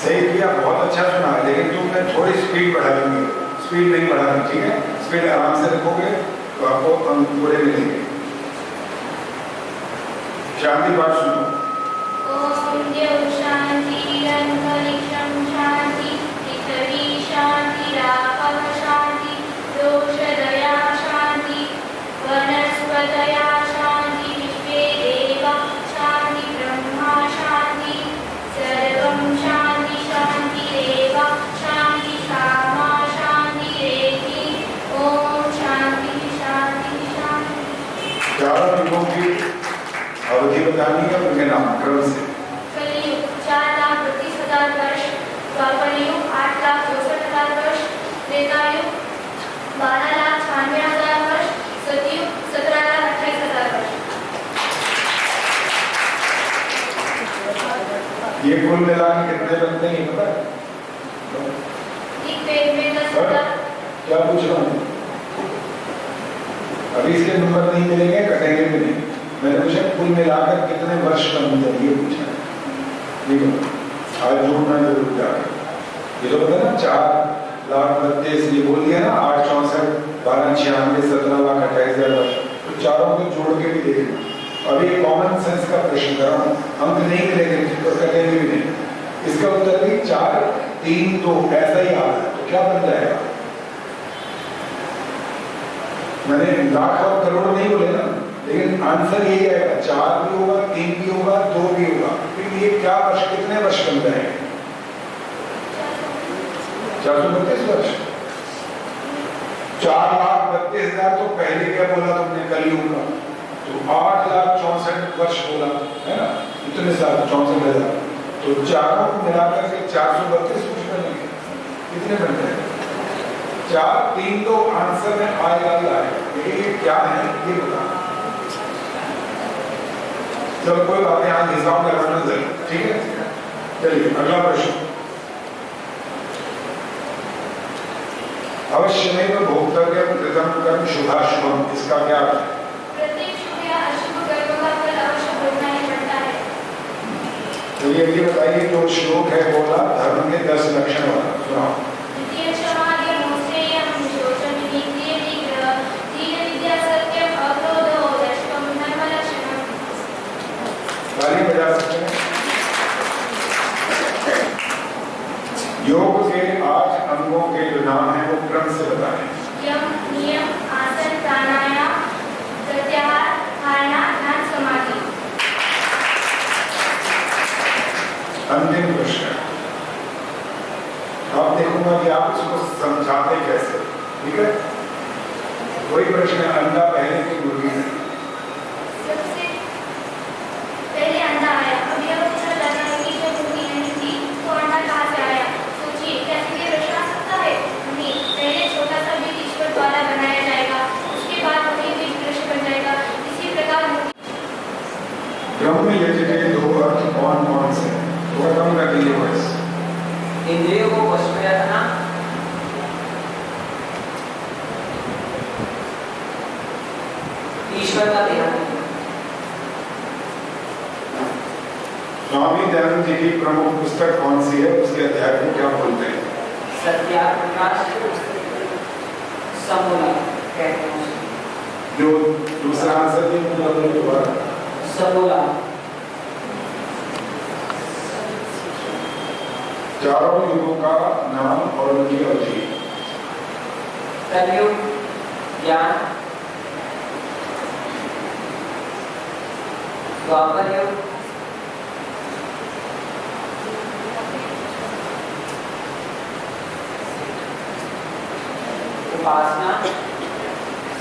सही किया, बहुत अच्छा सुना है, लेकिन तुमने थोड़ी स्पीड बढ़ा देंगे, स्पीड नहीं बढ़ानी, ठीक है? स्पीड आराम से रखोगे तो आपको अंक पूरे मिलेंगे। शांति पाठ सुनो। ओम देव शांति अंतरिक्षं शांति पृथ्वी शांति रापः शांति दोषदया शांति वनस्पतया शांति विश्वे देवा शांति ब्रह्मा शांति सर्वं शांति शांतिरेव शांति सामा शांतिरेति ओम शांति शांति शांति। चारों युगों की अवधि बतानी है, उनके नामकरण से। कलयुग 4,32,000 वर्ष, द्वापर युग 8,64,000 वर्ष, त्रेता युग 12,96,000 वर्ष, सतयुग 17,28,000 वर्ष। ये कुल मिला के कितने बनते हैं पता है? एक पेड़ में 10,000। क्या पूछ रहा हूँ? अभी इसके नंबर नहीं मिलेंगे, कटेंगे भी नहीं। मैंने पूछा कुल मिलाकर कितने वर्ष बन जाए, ये पूछा है। ठीक है, आज जोड़ना जरूर जाकर ये लोग है ना 4,32,000 ये बोल दिया ना 8,64 12,96 17,28,000 वर्ष, तो चारों को जोड़ के भी देखना। अभी कॉमन सेंस का प्रश्न कर रहा हूँ, अंक नहीं मिलेंगे तो कटेंगे भी नहीं। इसका उत्तर भी 4, 3, 2 ऐसा ही आ रहा है, तो क्या बन जाएगा? मैंने लाख और करोड़ नहीं बोले ना, लेकिन आंसर यही आएगा, 4 भी होगा, 3 भी होगा, 2 भी होगा। फिर ये क्या वर्ष, कितने वर्ष बन जाएंगे? 432 वर्ष। 4,32,000 तो पहले क्या बोला तुमने कलयुग का, तो 8,64,000 वर्ष बोला है ना, इतने साल 64,000, तो चारों को मिलाकर के 432 वर्ष बनेंगे। कितने बन जाएंगे? 4, 3 तो आंसर में आएगा ही आएगा। ये क्या है ये बता। चलो कोई बात नहीं, आज हिसाब लगाना जरूर, ठीक है। चलिए अगला प्रश्न। अवश्य में भोक्तव्य कृतम कर्म शुभाशुभम, इसका क्या अर्थ है? प्रत्येक शुभ या अशुभ कर्म का फल अवश्य भोगना ही पड़ता है। चलिए ये बताइए, जो श्लोक है बोला धर्म के 10 लक्षण वाला, सुनाओ। द्वितीय क्षमार्य मोक्षेयं शोचम नित्य निग्रह धीर विद्या सत्यम अक्रोधो दशकम धर्मलक्षणम। ताली बजा सकते हैं। योग के 8 अंगों के जो नाम है वो क्रम से बताएं। यम, नियम, आसन, प्राणायाम, प्रत्याहार, धारणा, ध्यान, समाधि। अंतिम प्रश्न, आप देखूंगा कि आप इसको समझाते कैसे, ठीक है। वही प्रश्न है, अंडा पहले की मुर्गी है। सबसे पहले अंडा आया, अब यह पूछा जाता है कि जब मुर्गी नहीं थी तो अंडा कहाँ से आया? सोचिए, क्या ये प्रश्न आ सकता है? नहीं, पहले छोटा सा बीज ईश्वर द्वारा बनाया जाएगा, उसके बाद वही बीज वृक्ष बन जाएगा। इसी प्रकार ब्रह्म यज्ञ के 2 अर्थ कौन कौन से? थोड़ा कम कर दीजिए वॉइस। इंद्रियों को वश में रखना, ईश्वर का ध्यान रखना। स्वामी दयानंद जी की प्रमुख पुस्तक कौन सी है, उसके अध्याय को क्या बोलते हैं? सत्याप्रकाश समूला कहते हैं। जो दूसरा आंसर भी बोलो दोबारा। समूला। चारों युगों का नाम और उनकी अवधि। कलयुग, ज्ञान, द्वापर युग, उपासना,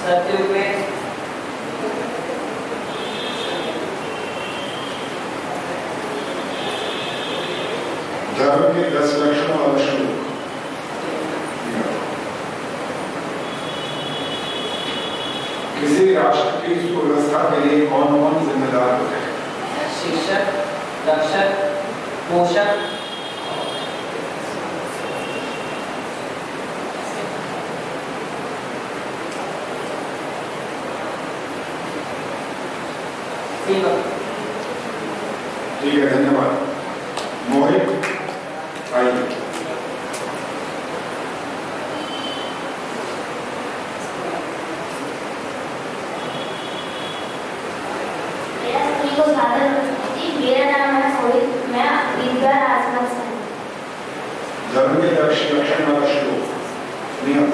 सत्युग में धर्म के 10 लक्षणों वाला श्लोक। किसी राष्ट्र की सुव्यवस्था के लिए कौन कौन जिम्मेदार होते हैं? शिक्षक, रक्षक, पोषक, सेवक। ठीक है, धन्यवाद। मोहित आइए। मेरा सभी को साधन लक्षण वाला श्लोक नियम।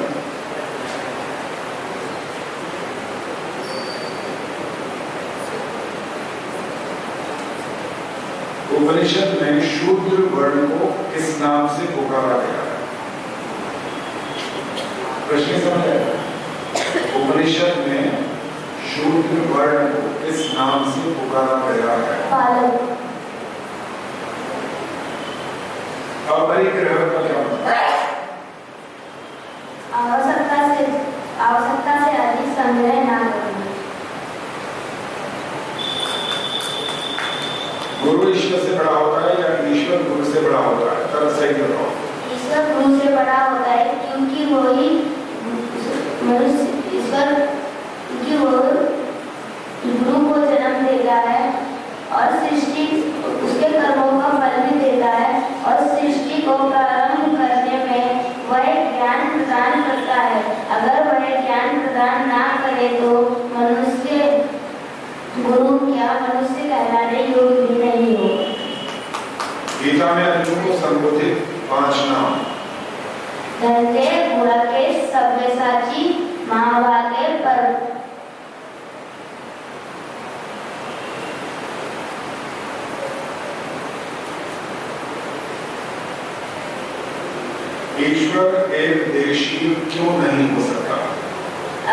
उपनिषद में शूद्र वर्ण को किस नाम से पुकारा गया है? प्रश्न समझ आया? उपनिषद में शूद्र वर्ण को किस नाम से पुकारा गया है? पालन। अपरिग्रह का क्या मतलब? आवश्यकता से अधिक संग्रह ना करना। गुरु ईश्वर से बड़ा होता है या ईश्वर गुरु से बड़ा होता है? तब सही बताओ। ईश्वर गुरु से बड़ा होता है क्योंकि वही मनुष्य ईश्वर क्योंकि वो गुरु को जन्म देता है और सृष्टि उसके कर्मों का फल भी देता है और सृष्टि को प्रारंभ करने में वह ज्ञान प्रदान करता है। अगर वह ज्ञान प्रदान ना करे तो मनुष्य गुरु क्या मनुष्य कहलाने योग्य भी नहीं हो। गीता में अर्जुन को संबोधित 5 नाम। धनते गुणके सव्यसाची महाभागे पर। ईश्वर एक देशीय क्यों नहीं हो सकता?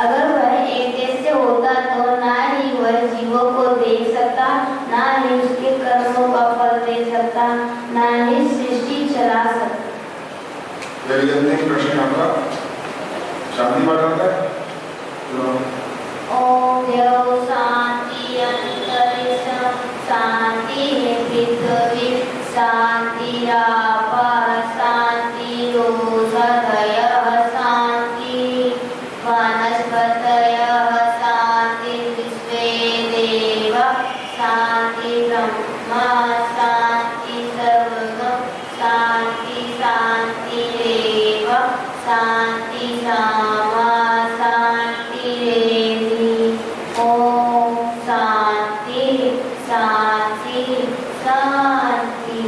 अगर वह एक देश से होता तो ना ही वह जीवों को देख सकता, ना ही उसके कर्मों का फल दे सकता, ना ही सृष्टि चला सकता। प्रश्न आपका शांति पाठ आता है? ओम देव शांति अंतरिक्षं शांति पृथ्वी शांति अपार शांति रोषधयः शांति वनस्पतयः शांति विश्वे देव शांति ब्रह्म शांति सर्वगम शांति शांतिरेव शांति सामा शांतिरेधि। ओम शांति शांति शांति।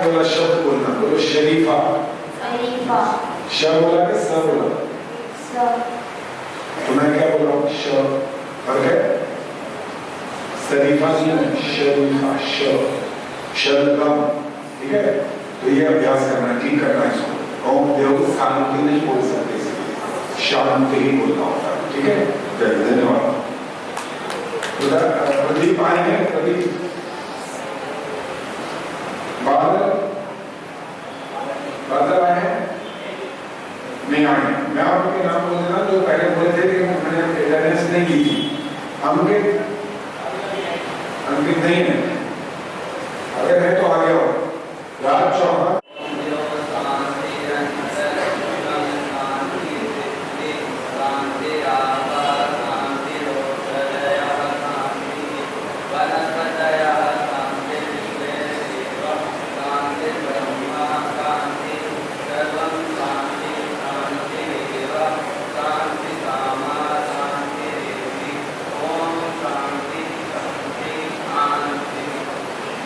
बोला शब्द बोलना, बोलो शरीफा। शरीफा। श बोला कि स बोला? स। तो मैं क्या बोल रहा हूँ? श। फर्क है? शरीफा नहीं, शरीफा। श शलगम। ठीक है? तो ये अभ्यास करना, ठीक करना है इसको। ओम देव शांति नहीं बोल सकते, इसलिए शांति ही बोलना होता है। ठीक है? धन्यवाद। प्रदीप आएंगे? प्रदीप बादल आए हैं? नहीं आए। मैं आपके नाम बोल देना जो पहले बोले थे, लेकिन मैंने अटेंडेंस नहीं की थी। अंकित नहीं है, अगर है तो आगे आओ। राज चौहान।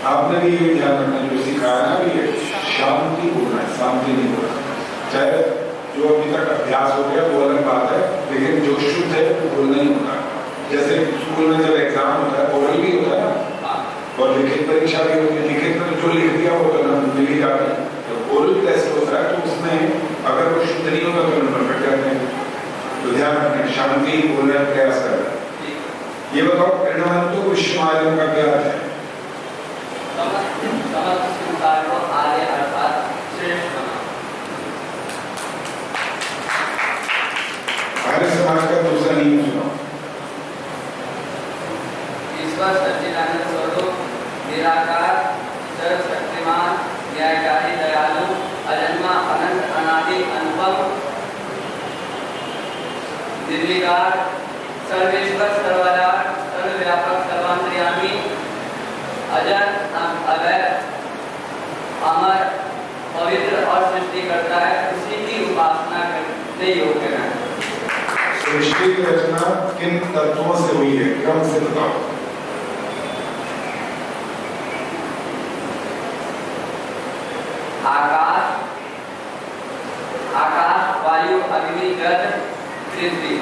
आपने भी ये ध्यान रखना, जो सिखाया ना भी ये शांति बोलना है, शांति नहीं बोलना। चाहे जो अभी तक अभ्यास हो गया वो अलग बात है, लेकिन जो शुद्ध है वो बोलना ही होता है। जैसे स्कूल में जब एग्जाम होता है, ओरल भी होता है और लिखित परीक्षा भी होती है। लिखित में तो जो लिख दिया वो तो लिखी जाती है। तो ओरल टेस्ट होता है तो उसमें अगर वो शुद्ध नहीं होता तो नंबर कट जाते हैं। तो ध्यान रखना, शांति बोलने का प्रयास करना। ये बताओ प्रणवंतो विश्वमार्ग का क्या अर्थ है? आर्य समाज का दूसरा नियम सुनाओ। ईश्वर सच्चिदानंद स्वरूप निराकार सर्वशक्तिमान न्यायकारी दयालु अजन्मा अनंत अनादि अनुपम निर्विकार सर्वेश्वर सर्वदार सर्वव्यापक सर्वांतर्यामी अजर अभय अमर पवित्र और सृष्टि करता है, उसी की उपासना करने योग्य है। सृष्टि की रचना किन तत्वों से हुई है? क्रम से बताओ। आकाश, आकाश, वायु, अग्नि, जल, पृथ्वी।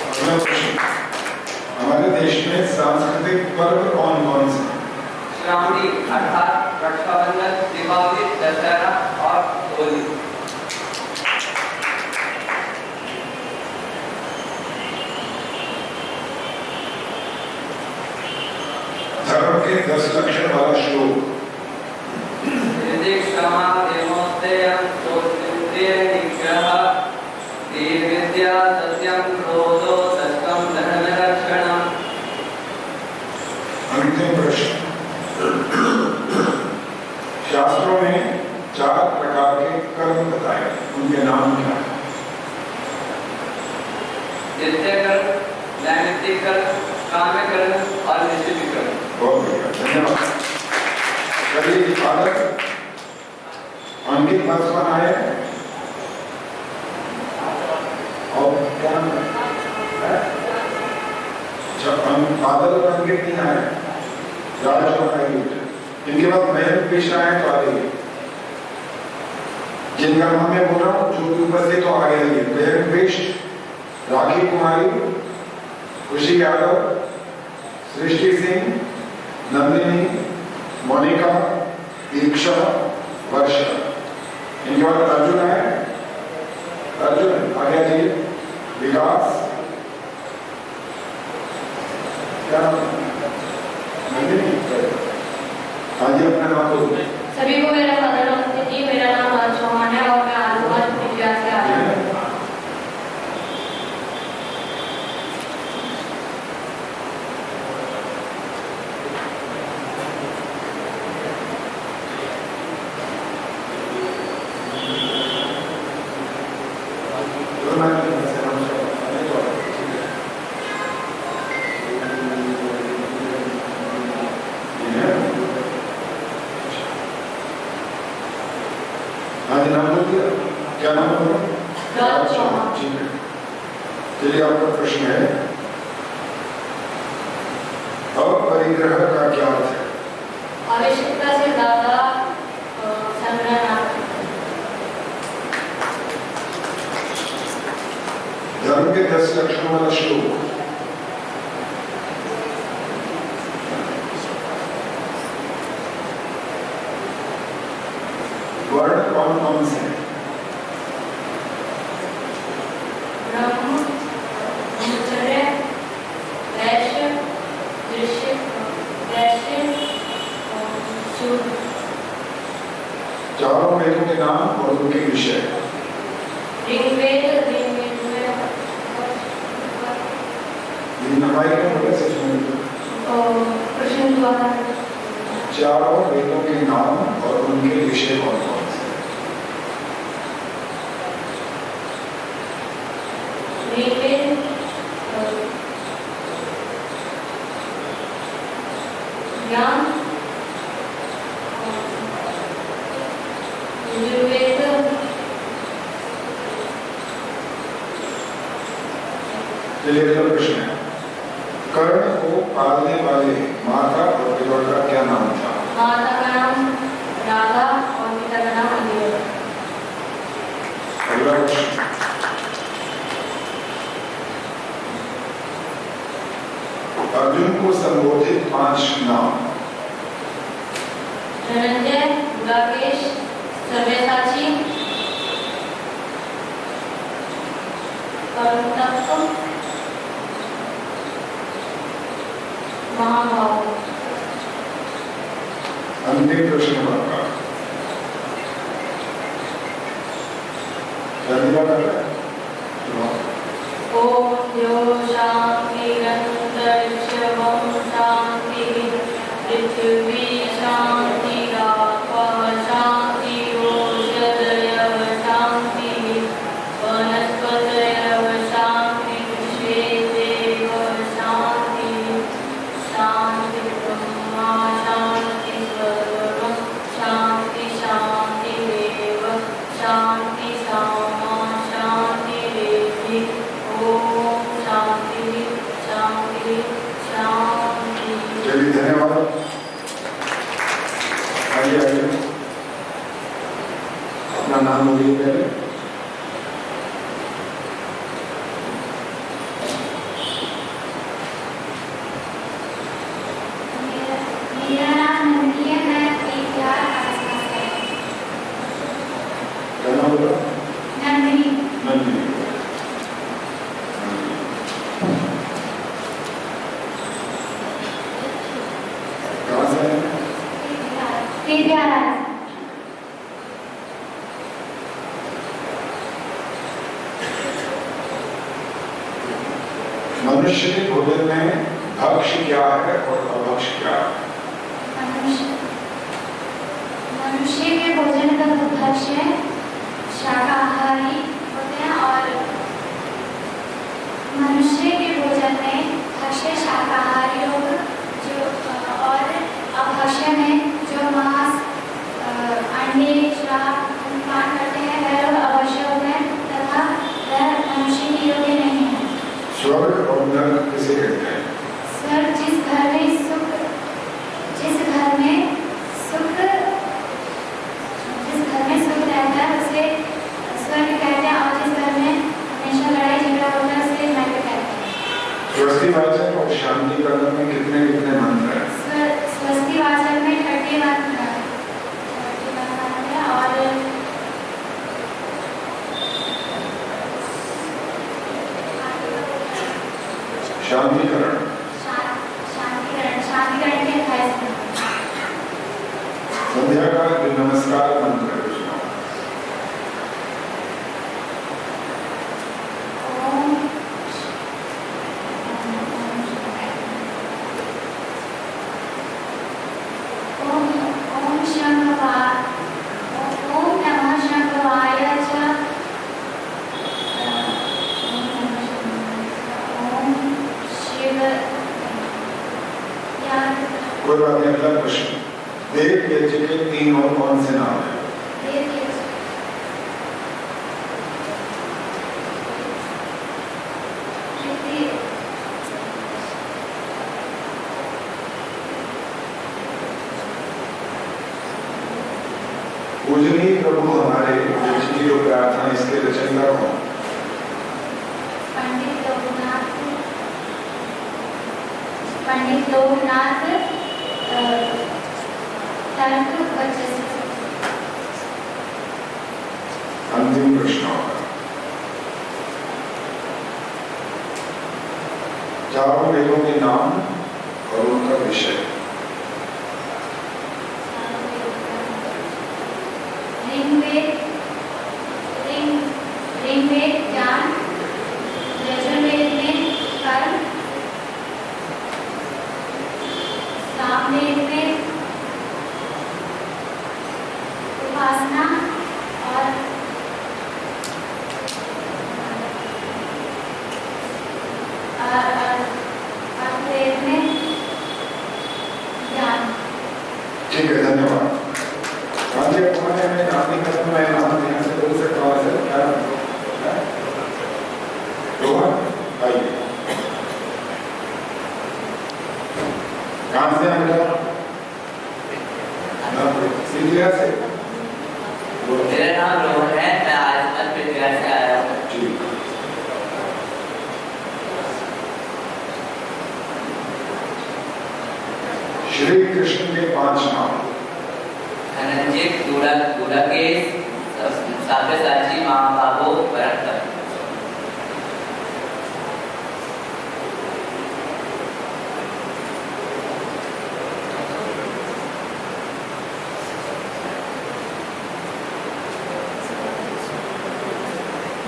अगला प्रश्न, हमारे देश में सांस्कृतिक पर्व कौन कौन से हैं? श्रावणी अर्थात रक्षाबंधन, दीपावली, दशहरा और होली। धर्म के 10 लक्षण वाला श्लोक। क्षमा देवोत्तयं सोत्युत्ते निग्रह धीर्विद्या सत्यं क्रोधो सत्यं धर्मरक्षणम्। अंतिम प्रश्न, शास्त्रों में 4 प्रकार के कर्म बताए, उनके नाम क्या है? नित्य कर्म, नैमित्तिक कर्म, काम्य कर्म और निषिद्ध कर्म। बहुत बढ़िया, धन्यवाद। चलिए पालक अंकित पासवान आए और क्या नाम है? बादल और अंकित नहीं आए, राज और आयुष। इनके बाद महल मिश्रा है तो आ गई। जिनका नाम मैं बोल रहा हूँ जो भी उपस्थित तो आ गए। महल मिश्र, राखी कुमारी, खुशी यादव, सृष्टि सिंह, नंदिनी, मोनिका, दीक्षा, वर्षा। इनके बाद अर्जुन है, अर्जुन आगे जी, विकास, क्या नंदिनी, हाँ जी अपना नाम बोलो। सभी को मेरा सादर नमस्ते जी। मेरा नाम राज चौहान है और मैं आलूवाद पृथ्वी से आया हूँ। क्या नाम है? राज चौहान। ठीक है, चलिए आपका प्रश्न है, अपरिग्रह का क्या अर्थ है? आवश्यकता से ज्यादा संग्रह ना। धर्म के 10 लक्षणों वाला श्लोक। वर्ण कौन कौन से हैं? ब्रह्म, ब्रह्मचर्य, वैश्य, दृश्य, वैश्य, शूद्र। चारों वेदों के नाम और उनके विषय। ऋग्वेद, ऋग्वेद में नवाई का बोले से सुनिए। प्रश्न द्वारा चारों वेदों के नाम और उनके विषय कौन कौन से? ऋग्वेद, ज्ञान, यजुर्वेद, चलिए अगला प्रश्न है, कर्ण को पालने वाले माता और पिता का क्या नाम था? माता का नाम राधा और पिता का नाम अनिल। अगला प्रश्न, अर्जुन को संबोधित 5 नाम। धनंजय, राकेश, सर्वसाची, परंतप, महाभाव। अंतिम प्रश्न आपका, धन्यवाद कर रहा है। ओम यो शांति अंतरिक्षं शांति पृथ्वी शांति आपः शांति ओषधयः शांति वनस्पतयः शांति विश्वेदेव शांति शांति ब्रह्मा शांति सर्वं शांति शांतिरेव शांति सामा शांतिरेधि। ओम शांति शांति शांति। चलिए धन्यवाद। नाम बोलिए पहले। मेरा नाम नंदी है, मैं बिहार आसपास से हूँ। क्या नाम बोला? नंदिनी। नंदिनी। कहाँ से हैं? बिहार आसपास। मनुष्य के भोजन में भक्ष्य क्या है और अभक्ष्य क्या है? मनुष्य के भोजन का भक्ष्य शाकाहारी होते हैं और मनुष्य के भोजन में भक्ष्य शाकाहारी लोग जो और अभक्ष्य में जो मांस अंडे शराब पान करते हैं वह लोग अभक्ष्य होते हैं तथा वह मनुष्य के योग्य नहीं है। स्वर्ग और नरक किसे कहते हैं? स्वर्ग जिस घर में सुख रहता है उसे स्वर्ग कहते हैं और जिस घर में हमेशा लड़ाई झगड़ा होता है उसे नरक कहते हैं। स्वस्तिवाचक और शांतिकरण में कितने कितने मंत्र हैं? स्वस्तिवाचक में 31 है और शांतिकरण शांतिकरण के 28 हैं। संध्या का जो नमस्कार मंत्र है सुनाओ। ओम शंभवाय ओम नमः शंभवाय च ओम शिव कोई बात नहीं। अगला प्रश्न, देव यज्ञ के 3 और कौन से नाम हैं? पूजनीय प्रभु हमारे की जो प्रार्थना इसके रचयिता कौन? पंडित लोकनाथ अंतिम प्रश्न होगा। चारों वेदों के नाम और उनका विषय। ऋग्वेद ज्ञान, यजुर्वेद में कर्म, सामवेद में उपासना और अर्थवेद में ज्ञान। ठीक है, धन्यवाद। राज्य कुमार में नामी खत्म है, नाम यहाँ से बोल सकता हूँ सर क्या रोहन आइए। कहाँ से आए? सिंधिया से। मेरा नाम रोहन है, मैं आज पृथ्वी से आया हूँ। ठीक। श्री कृष्ण के 5 नाम। धनंजय, गुड़केश, साब्यसाची, महाभागो, भरत।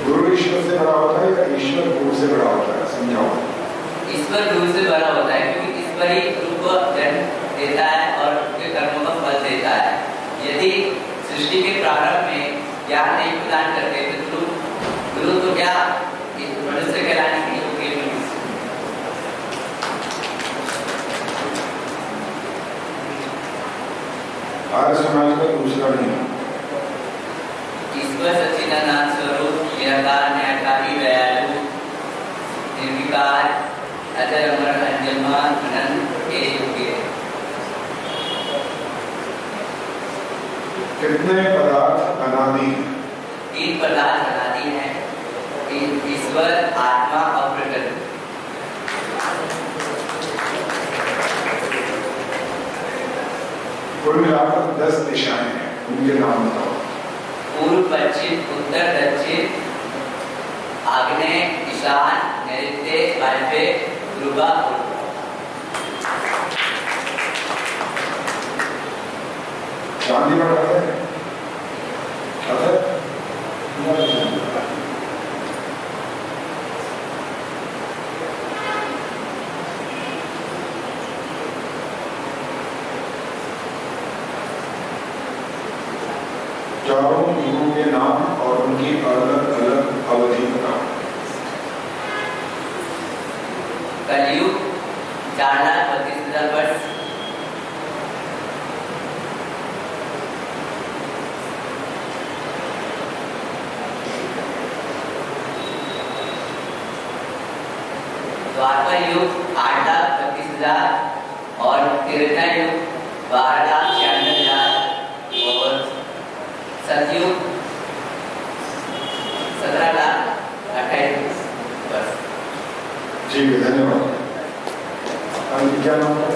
गुरु ईश्वर से बड़ा होता है या ईश्वर गुरु से बड़ा होता है? समझाओ। ईश्वर गुरु से बड़ा होता है क्योंकि ईश्वर ही गुरु को जन्म देता है और उसके कर्मों का फल देता है। यदि सृष्टि के प्रारंभ में ज्ञान नहीं प्रदान करते तो गुरु तो क्या मनुष्य कहलाने के योग्य नहीं। आर्य समाज का दूसरा नियम। ईश्वर सच्चिदानंद स्वरूप, निराकार, न्यायकारी, दयालु, निर्विकार, अजर अमर अजन्मान अनंत के योग्य। कितने पदार्थ अनादि हैं? ईश्वर आत्मा और प्रकृति। कुल मिलाकर 10 दिशाएं हैं, उनके नाम बताओ। पूर्व, पश्चिम, उत्तर, दक्षिण, आग्नेय, ईशान, नैऋत्य, वायव्य, ध्रुव, चांदी पर आता है? आता है? चारों युगों के नाम और उनकी अलग अलग अवधि बताओ। कलयुग 4,32,000 वर्ष, द्वापर युग 8,32,000 और त्रेता युग 12,96,000 और सतयुग 17,28,000 वर्ष। ठीक है, धन्यवाद। आपकी क्या नाम है?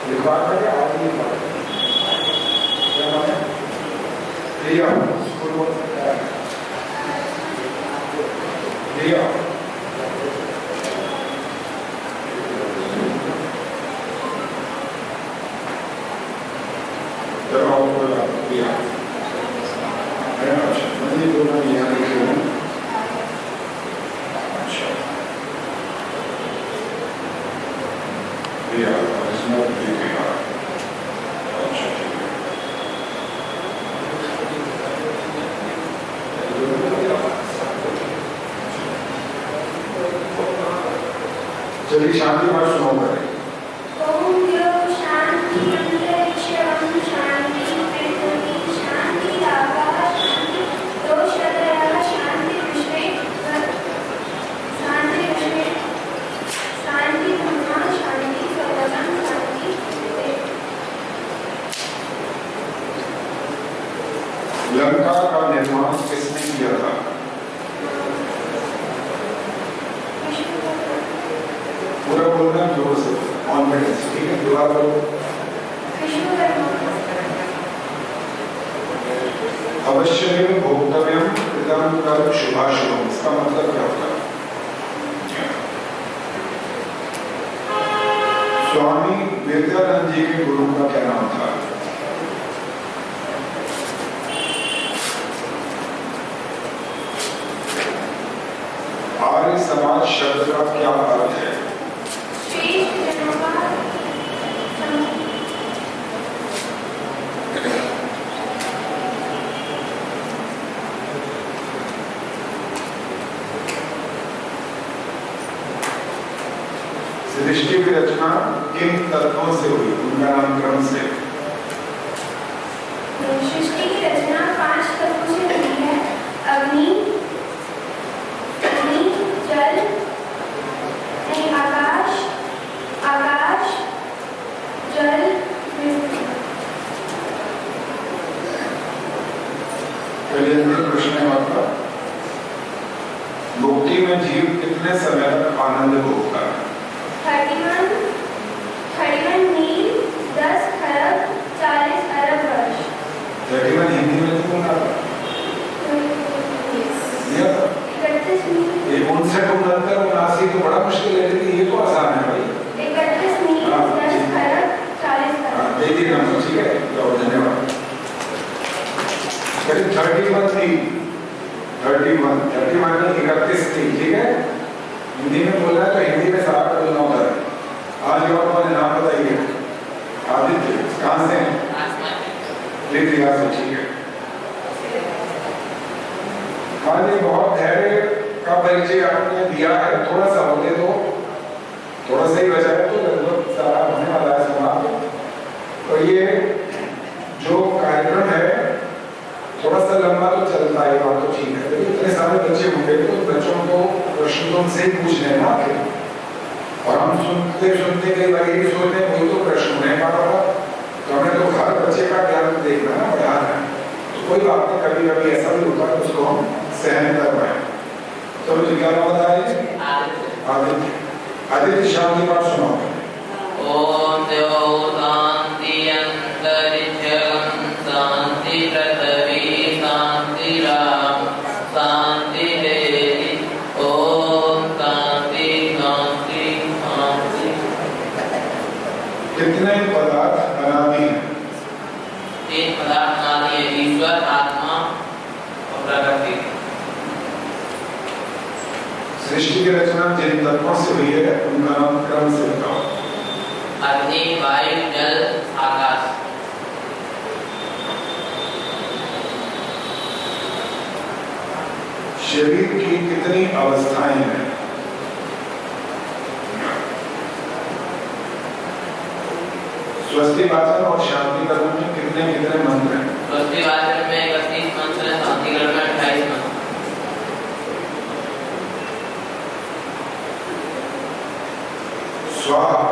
लिखवा क्या नाम है? प्रिया, स्कूल बोल सकता है। प्रिया, चलो आओ बोला प्रिया। अच्छा, मुझे दोनों यहाँ लिखे हैं। अच्छा, प्रिया, इसमें लिखेगा। अच्छा, ठीक है। चलिए शांति बात सुनो करें। ओम द्यो शांति अंतरिक्षं शांति पृथ्वी शांति आकाश शांति दोषत्रयः शांति विश्वे शांति ब्रह्मा शांति सर्वगं शांति। लंका का निर्माण किसने किया था? पूरा बोलना जोर से, कॉन्फिडेंस, ठीक है? दोबारा बोलो। अवश्यमेव भोक्तव्यम कृतं कर्म शुभाशुभम, इसका मतलब क्या होता है? स्वामी विवेकानंद जी के गुरु का क्या नाम था? आर्य समाज शब्द का क्या अर्थ है? सृष्टि की रचना किन तत्वों से हुई, उनका नामकरण से? सृष्टि की रचना 5 तत्वों से हुई है। अग्नि, जल, आकाश, जल, प्रश्न है आपका। मुक्ति में जीव कितने समय तक आनंद भोगता है? 31 मील 10 खरब 40 अरब वर्ष। 31 हिंदी में क्यों बोला? 31 मील 59 तो बड़ा मुश्किल है, लेकिन ये तो आसान है भाई। 31 मील 10 खरब 40 अरब। देखिए नंबर, ठीक है, तो धन्यवाद। 31 थी, 31 थी, ठीक है? हिंदी में बोलना है तो हिंदी में सारा बोलना होता है। आज और वाले नाम बताइए। आदित्य, कहाँ से हैं? लिया से, ठीक है। हाँ जी, बहुत धैर्य का परिचय आपने दिया है। थोड़ा सा बोले तो थोड़ा सा ही बचा है, तो लगभग सारा होने वाला है समाप्त। तो ये जो कार्यक्रम है थोड़ा सा लंबा तो चलता है, बात तो ठीक है, लेकिन इतने सारे बच्चे होंगे तो बच्चों को प्रश्न तो उनसे ही पूछ लेना आखिर। और हम सुनते सुनते कई बार ये सोचते हैं वही तो प्रश्न नहीं पा रहा, तो हमें तो हर बच्चे का ज्ञान देखना है, बढ़ाना है। तो कोई बात नहीं, कभी कभी ऐसा भी होता है उसको हम सहन कर पाए। चलो जिज्ञासा बताइए। आदित्य शांति पाठ सुनाओ। ओम देव शांति अंतरिक्षं शांति पृथ्वी शांति राम शांति देवी ओम शांति शांति शांति। कितने पदार्थ अनादि हैं? 3 पदार्थ अनादि है, ईश्वर, आत्मा और प्रकृति। सृष्टि की रचना जिन तत्वों से हुई है उनका नाम क्रम से बताओ। अग्नि, वायु, जल, आकाश। शरीर की कितनी अवस्थाएं हैं? स्वस्ति वाचन और शांति कर्म में कितने कितने मंत्र हैं? स्वस्ति वाचन में 31 मंत्र है, शांति कर्म में 28 मंत्र। स्वाहा,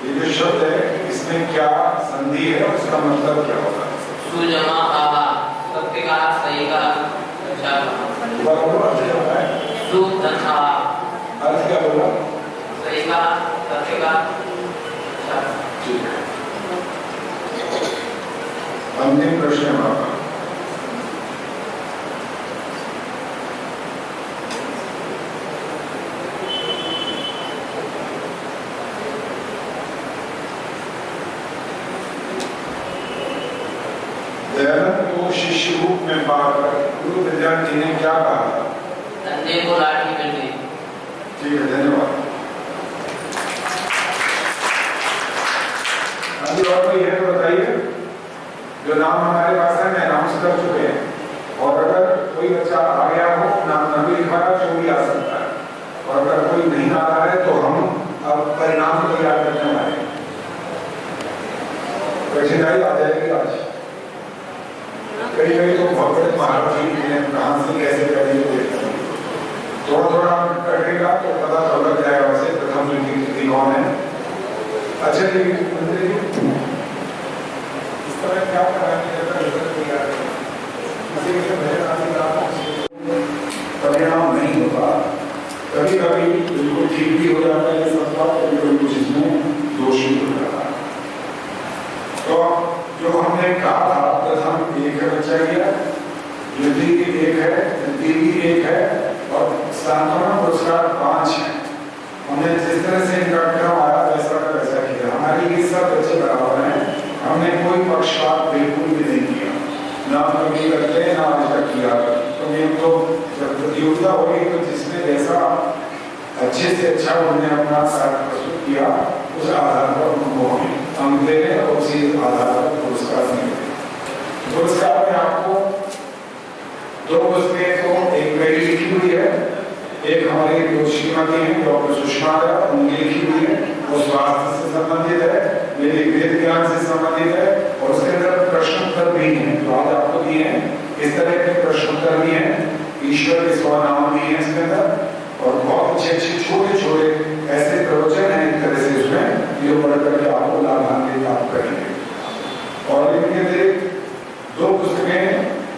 ये जो शब्द है इसमें क्या संधि है और इसका मतलब क्या होता है? सुजमा आहा, सत्य का, सही का, अच्छा का। दोबारा बोलो, अर्थ क्या होता है? सुधन आहा, अर्थ क्या बोला? सही का, सत्य का, अच्छा का। ठीक है। अंतिम प्रश्न है आपका। दयानंद को शिष्य रूप में पाकर गुरु विद्यार्थी ने क्या कहा था? धन्य को लाठी मिल गई। ठीक है, धन्यवाद। अभी और कोई है तो बताइए। जो नाम हमारे पास है मैं अनाउंस कर चुके हैं, और अगर कोई बच्चा आ गया हो, नाम नहीं लिखा है तो भी आ सकता है, और अगर कोई नहीं आ रहा है तो हम अब परिणाम तैयार करने वाले हैं। कठिनाई आ जाएगी आज। कई कई तो बहुत बड़े महारथी हैं, कहाँ से कैसे करेंगे, थोड़ा थोड़ा कटेगा तो पता तो लग जाएगा वैसे प्रथम व्यक्ति कौन है। अच्छा जी, मंत्री जी, इस तरह क्या कराने का रिजल्ट तैयार है, किसी के परिणाम नहीं होता। कभी कभी बिल्कुल ठीक भी हो जाता है सब बात, कभी कभी कुछ इसमें दोष भी हो जाता है। तो जो हमने कहा था प्रथम एक है बच्चा गया, युद्धि एक है, भी एक है, और सांत्वना पुरस्कार 5 है। हमने जिस तरह से इनका क्रम आया वैसा का वैसा किया। हमारे लिए सब बच्चे बराबर हैं, हमने कोई पक्षपात बिल्कुल भी नहीं किया, ना कभी करते ना आज तक किया। तो ये तो जब प्रतियोगिता होगी तो जिसने जैसा अच्छे से अच्छा उन्होंने अपना कार्य प्रस्तुत किया उस आधार पर उनको अंक दे रहे और उसी आधार पर पुरस्कार मिले। पुरस्कार में आपको 2 पुस्तकें, तो एक मेरी लिखी हुई है, एक हमारी जो श्रीमती हैं डॉक्टर सुषमा है उनकी लिखी हुई है, वो स्वास्थ्य से संबंधित है, मेरे वेद ज्ञान से संबंधित है, और उसके अंदर प्रश्नोत्तर भी हैं जो आज आपको दिए हैं। इस तरह के प्रश्नोत्तर भी हैं, ईश्वर के 100 नाम भी हैं इसके अंदर, और बहुत अच्छे अच्छे छोटे छोटे ऐसे प्रवचन हैं एक तरह से उसमें जो पढ़ करके आपको लाभान्वित आप करेंगे। और इनके अतिरिक्त 2 पुस्तकें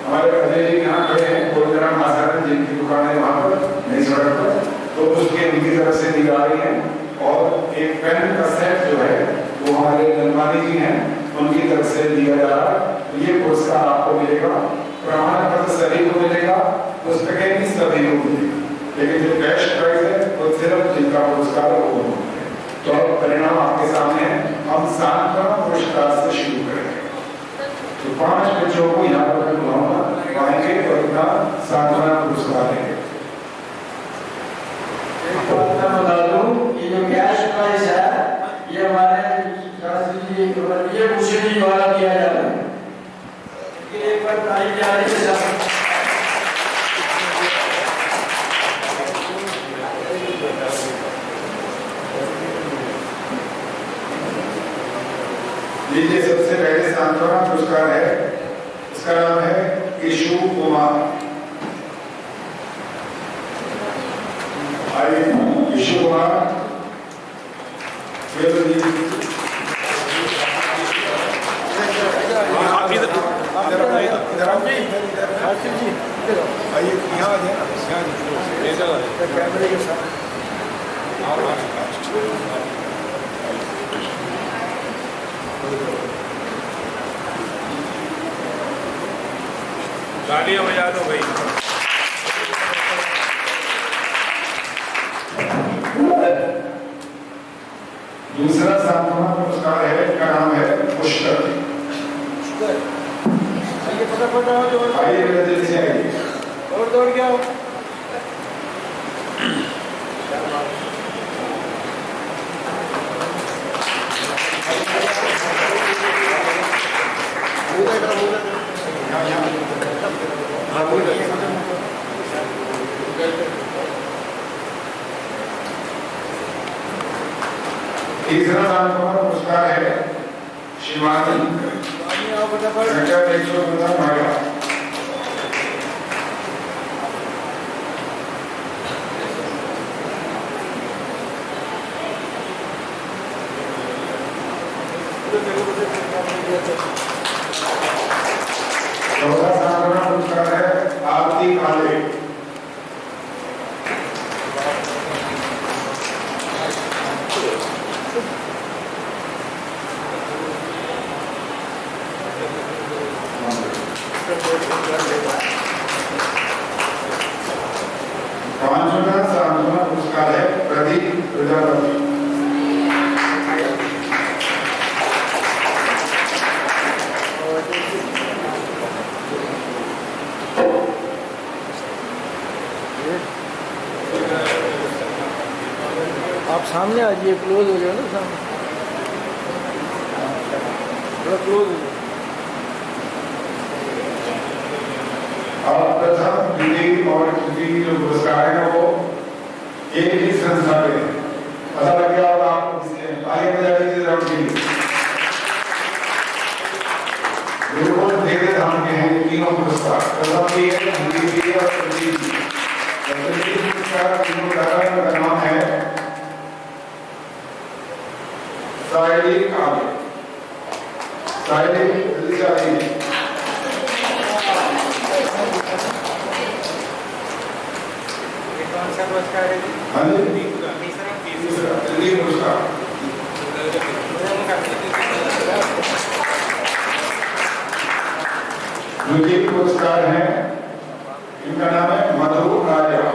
हमारे अजय जी यहाँ खड़े हैं, गोलग्राम आसाराम जिनकी दुकान है वहाँ पर नई सड़क पर, 2 पुस्तकें उनकी तरफ से दी जा रही हैं, और एक पेन का सेट जो है वो हमारे नलवानी जी हैं उनकी तरफ से दिया जा रहा है। ये पुरस्कार आपको मिलेगा, प्रमाण पत्र सभी को मिलेगा, पुस्तकें भी सभी को मिलेगी, लेकिन जो कैश प्राइज है वो सिर्फ जिनका पुरस्कार है वो। तो परिणाम आपके सामने है। हम सांत्वना पुरस्कार से शुरू करेंगे। तो 5 बच्चों को यहाँ पर बुलाऊंगा, आएंगे और इनका सांत्वना पुरस्कार देंगे। एक बात मैं बता दूं, ये जो कैश प्राइज है ये हमारे शास्त्री जी ये मुझे भी द्वारा दिया जा रहा है। एक बार तारीफ जारी के साथ लीजिए। सबसे पहले सांत्वना पुरस्कार है, इसका नाम है ईशु कुमार। आइए ईशु कुमार, जरा आसिफ जी आइए यहाँ आ जाए यहाँ कैमरे के साथ गाड़ियाँ बजा दो भाई। दूसरा सांत्वना पुरस्कार है, इसका नाम है पुष्कर। आइए बेटा जल्दी से आइए और दौड़ के आओ। तीसरा सांत्वना पुरस्कार है शिवानी संख्या 115 महिला। चौथा सांत्वना पुरस्कार है आरती काले। पांचवा सांत्वना पुरस्कार है प्रदीप प्रजापति। आप सामने आ जाइए, क्लोज हो जाओ ना सामने, थोड़ा क्लोज हो जाओ। और प्रथम द्वितीय और तृतीय जो पुरस्कार है वो एक ही संस्था के पता लग गया होगा आपको किसने। आगे बजा दीजिए राउंड के लिए। बिल्कुल धीरे धाम के हैं तीनों पुरस्कार, प्रथम भी है, द्वितीय भी है और तृतीय भी। तृतीय पुरस्कार तीनों का नाम है साइली काले। साइली जल्दी से आइए। कौन सा पुरस्कार है? हाँ जी, तीसरा तृतीय पुरस्कार। द्वितीय पुरस्कार है, इनका नाम है मधु आर्या।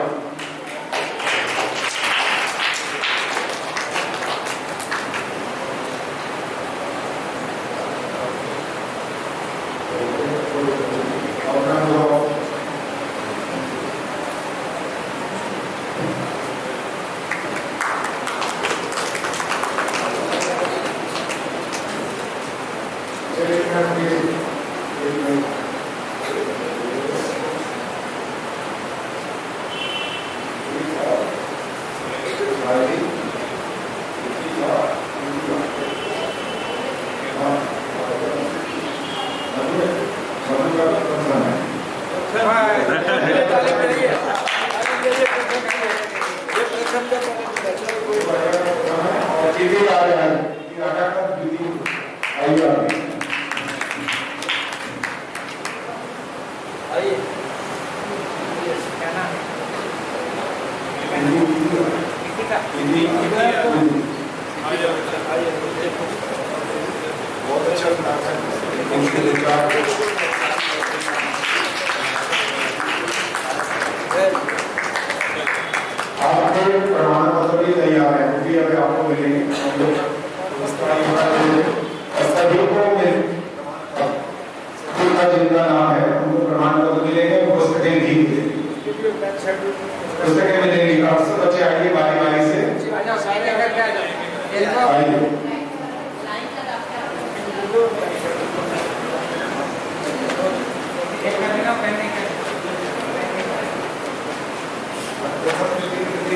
बहुत अच्छा आपके प्रमाण पत्र भी तैयार है, वो भी अभी आपको मिलेंगे। सभी को स्कूल का जिनका नाम है उनको प्रमाण पत्र मिलेंगे, पुस्तकें भी मिलेंगी। पुस्तकें मिलेंगी। आप सब बच्चे आइए बारी बारी से आइए।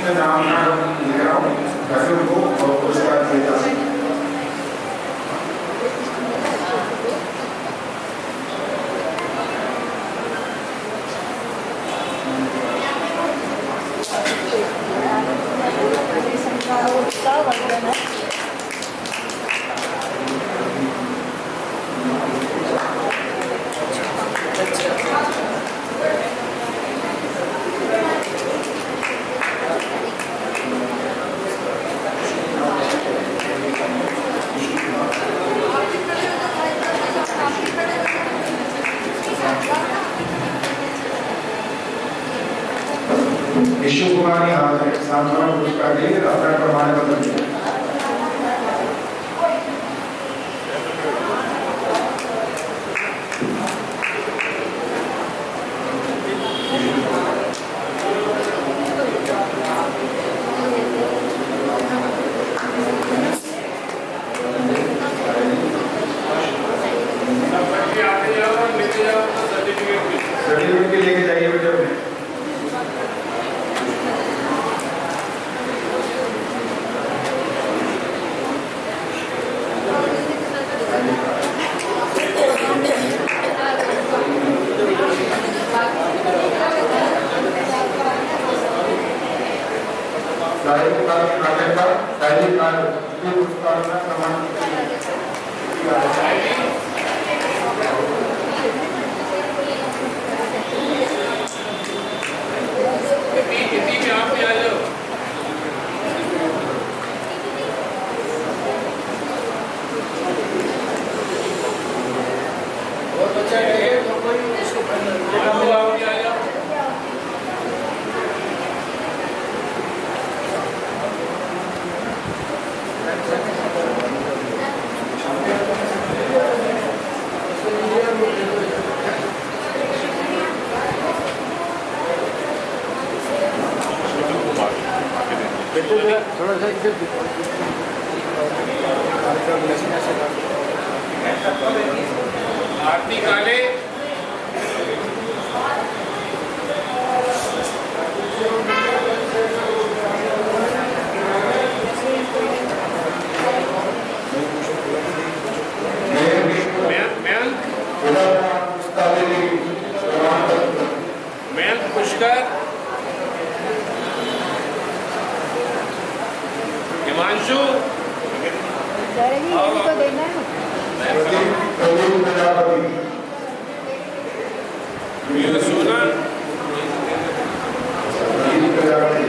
नाम लिख रहा हूँ, वैसे उनको पुरस्कार दिए जा सकते हैं। विश्व कुमार यहाँ से सांत्वना पुरस्कार के लिए अपना प्रमाण पत्र दिया। सर्टिफिकेट के लेके जाइए बेटा अपने। साहित्य काल के नाटक का साहित्य काल के पुरस्कार का प्रमाण और बच्चा रहे तो कोई उसको थोड़ा सा इधर आरती काले मयंक पुष्कर, हिमांशु प्रजापति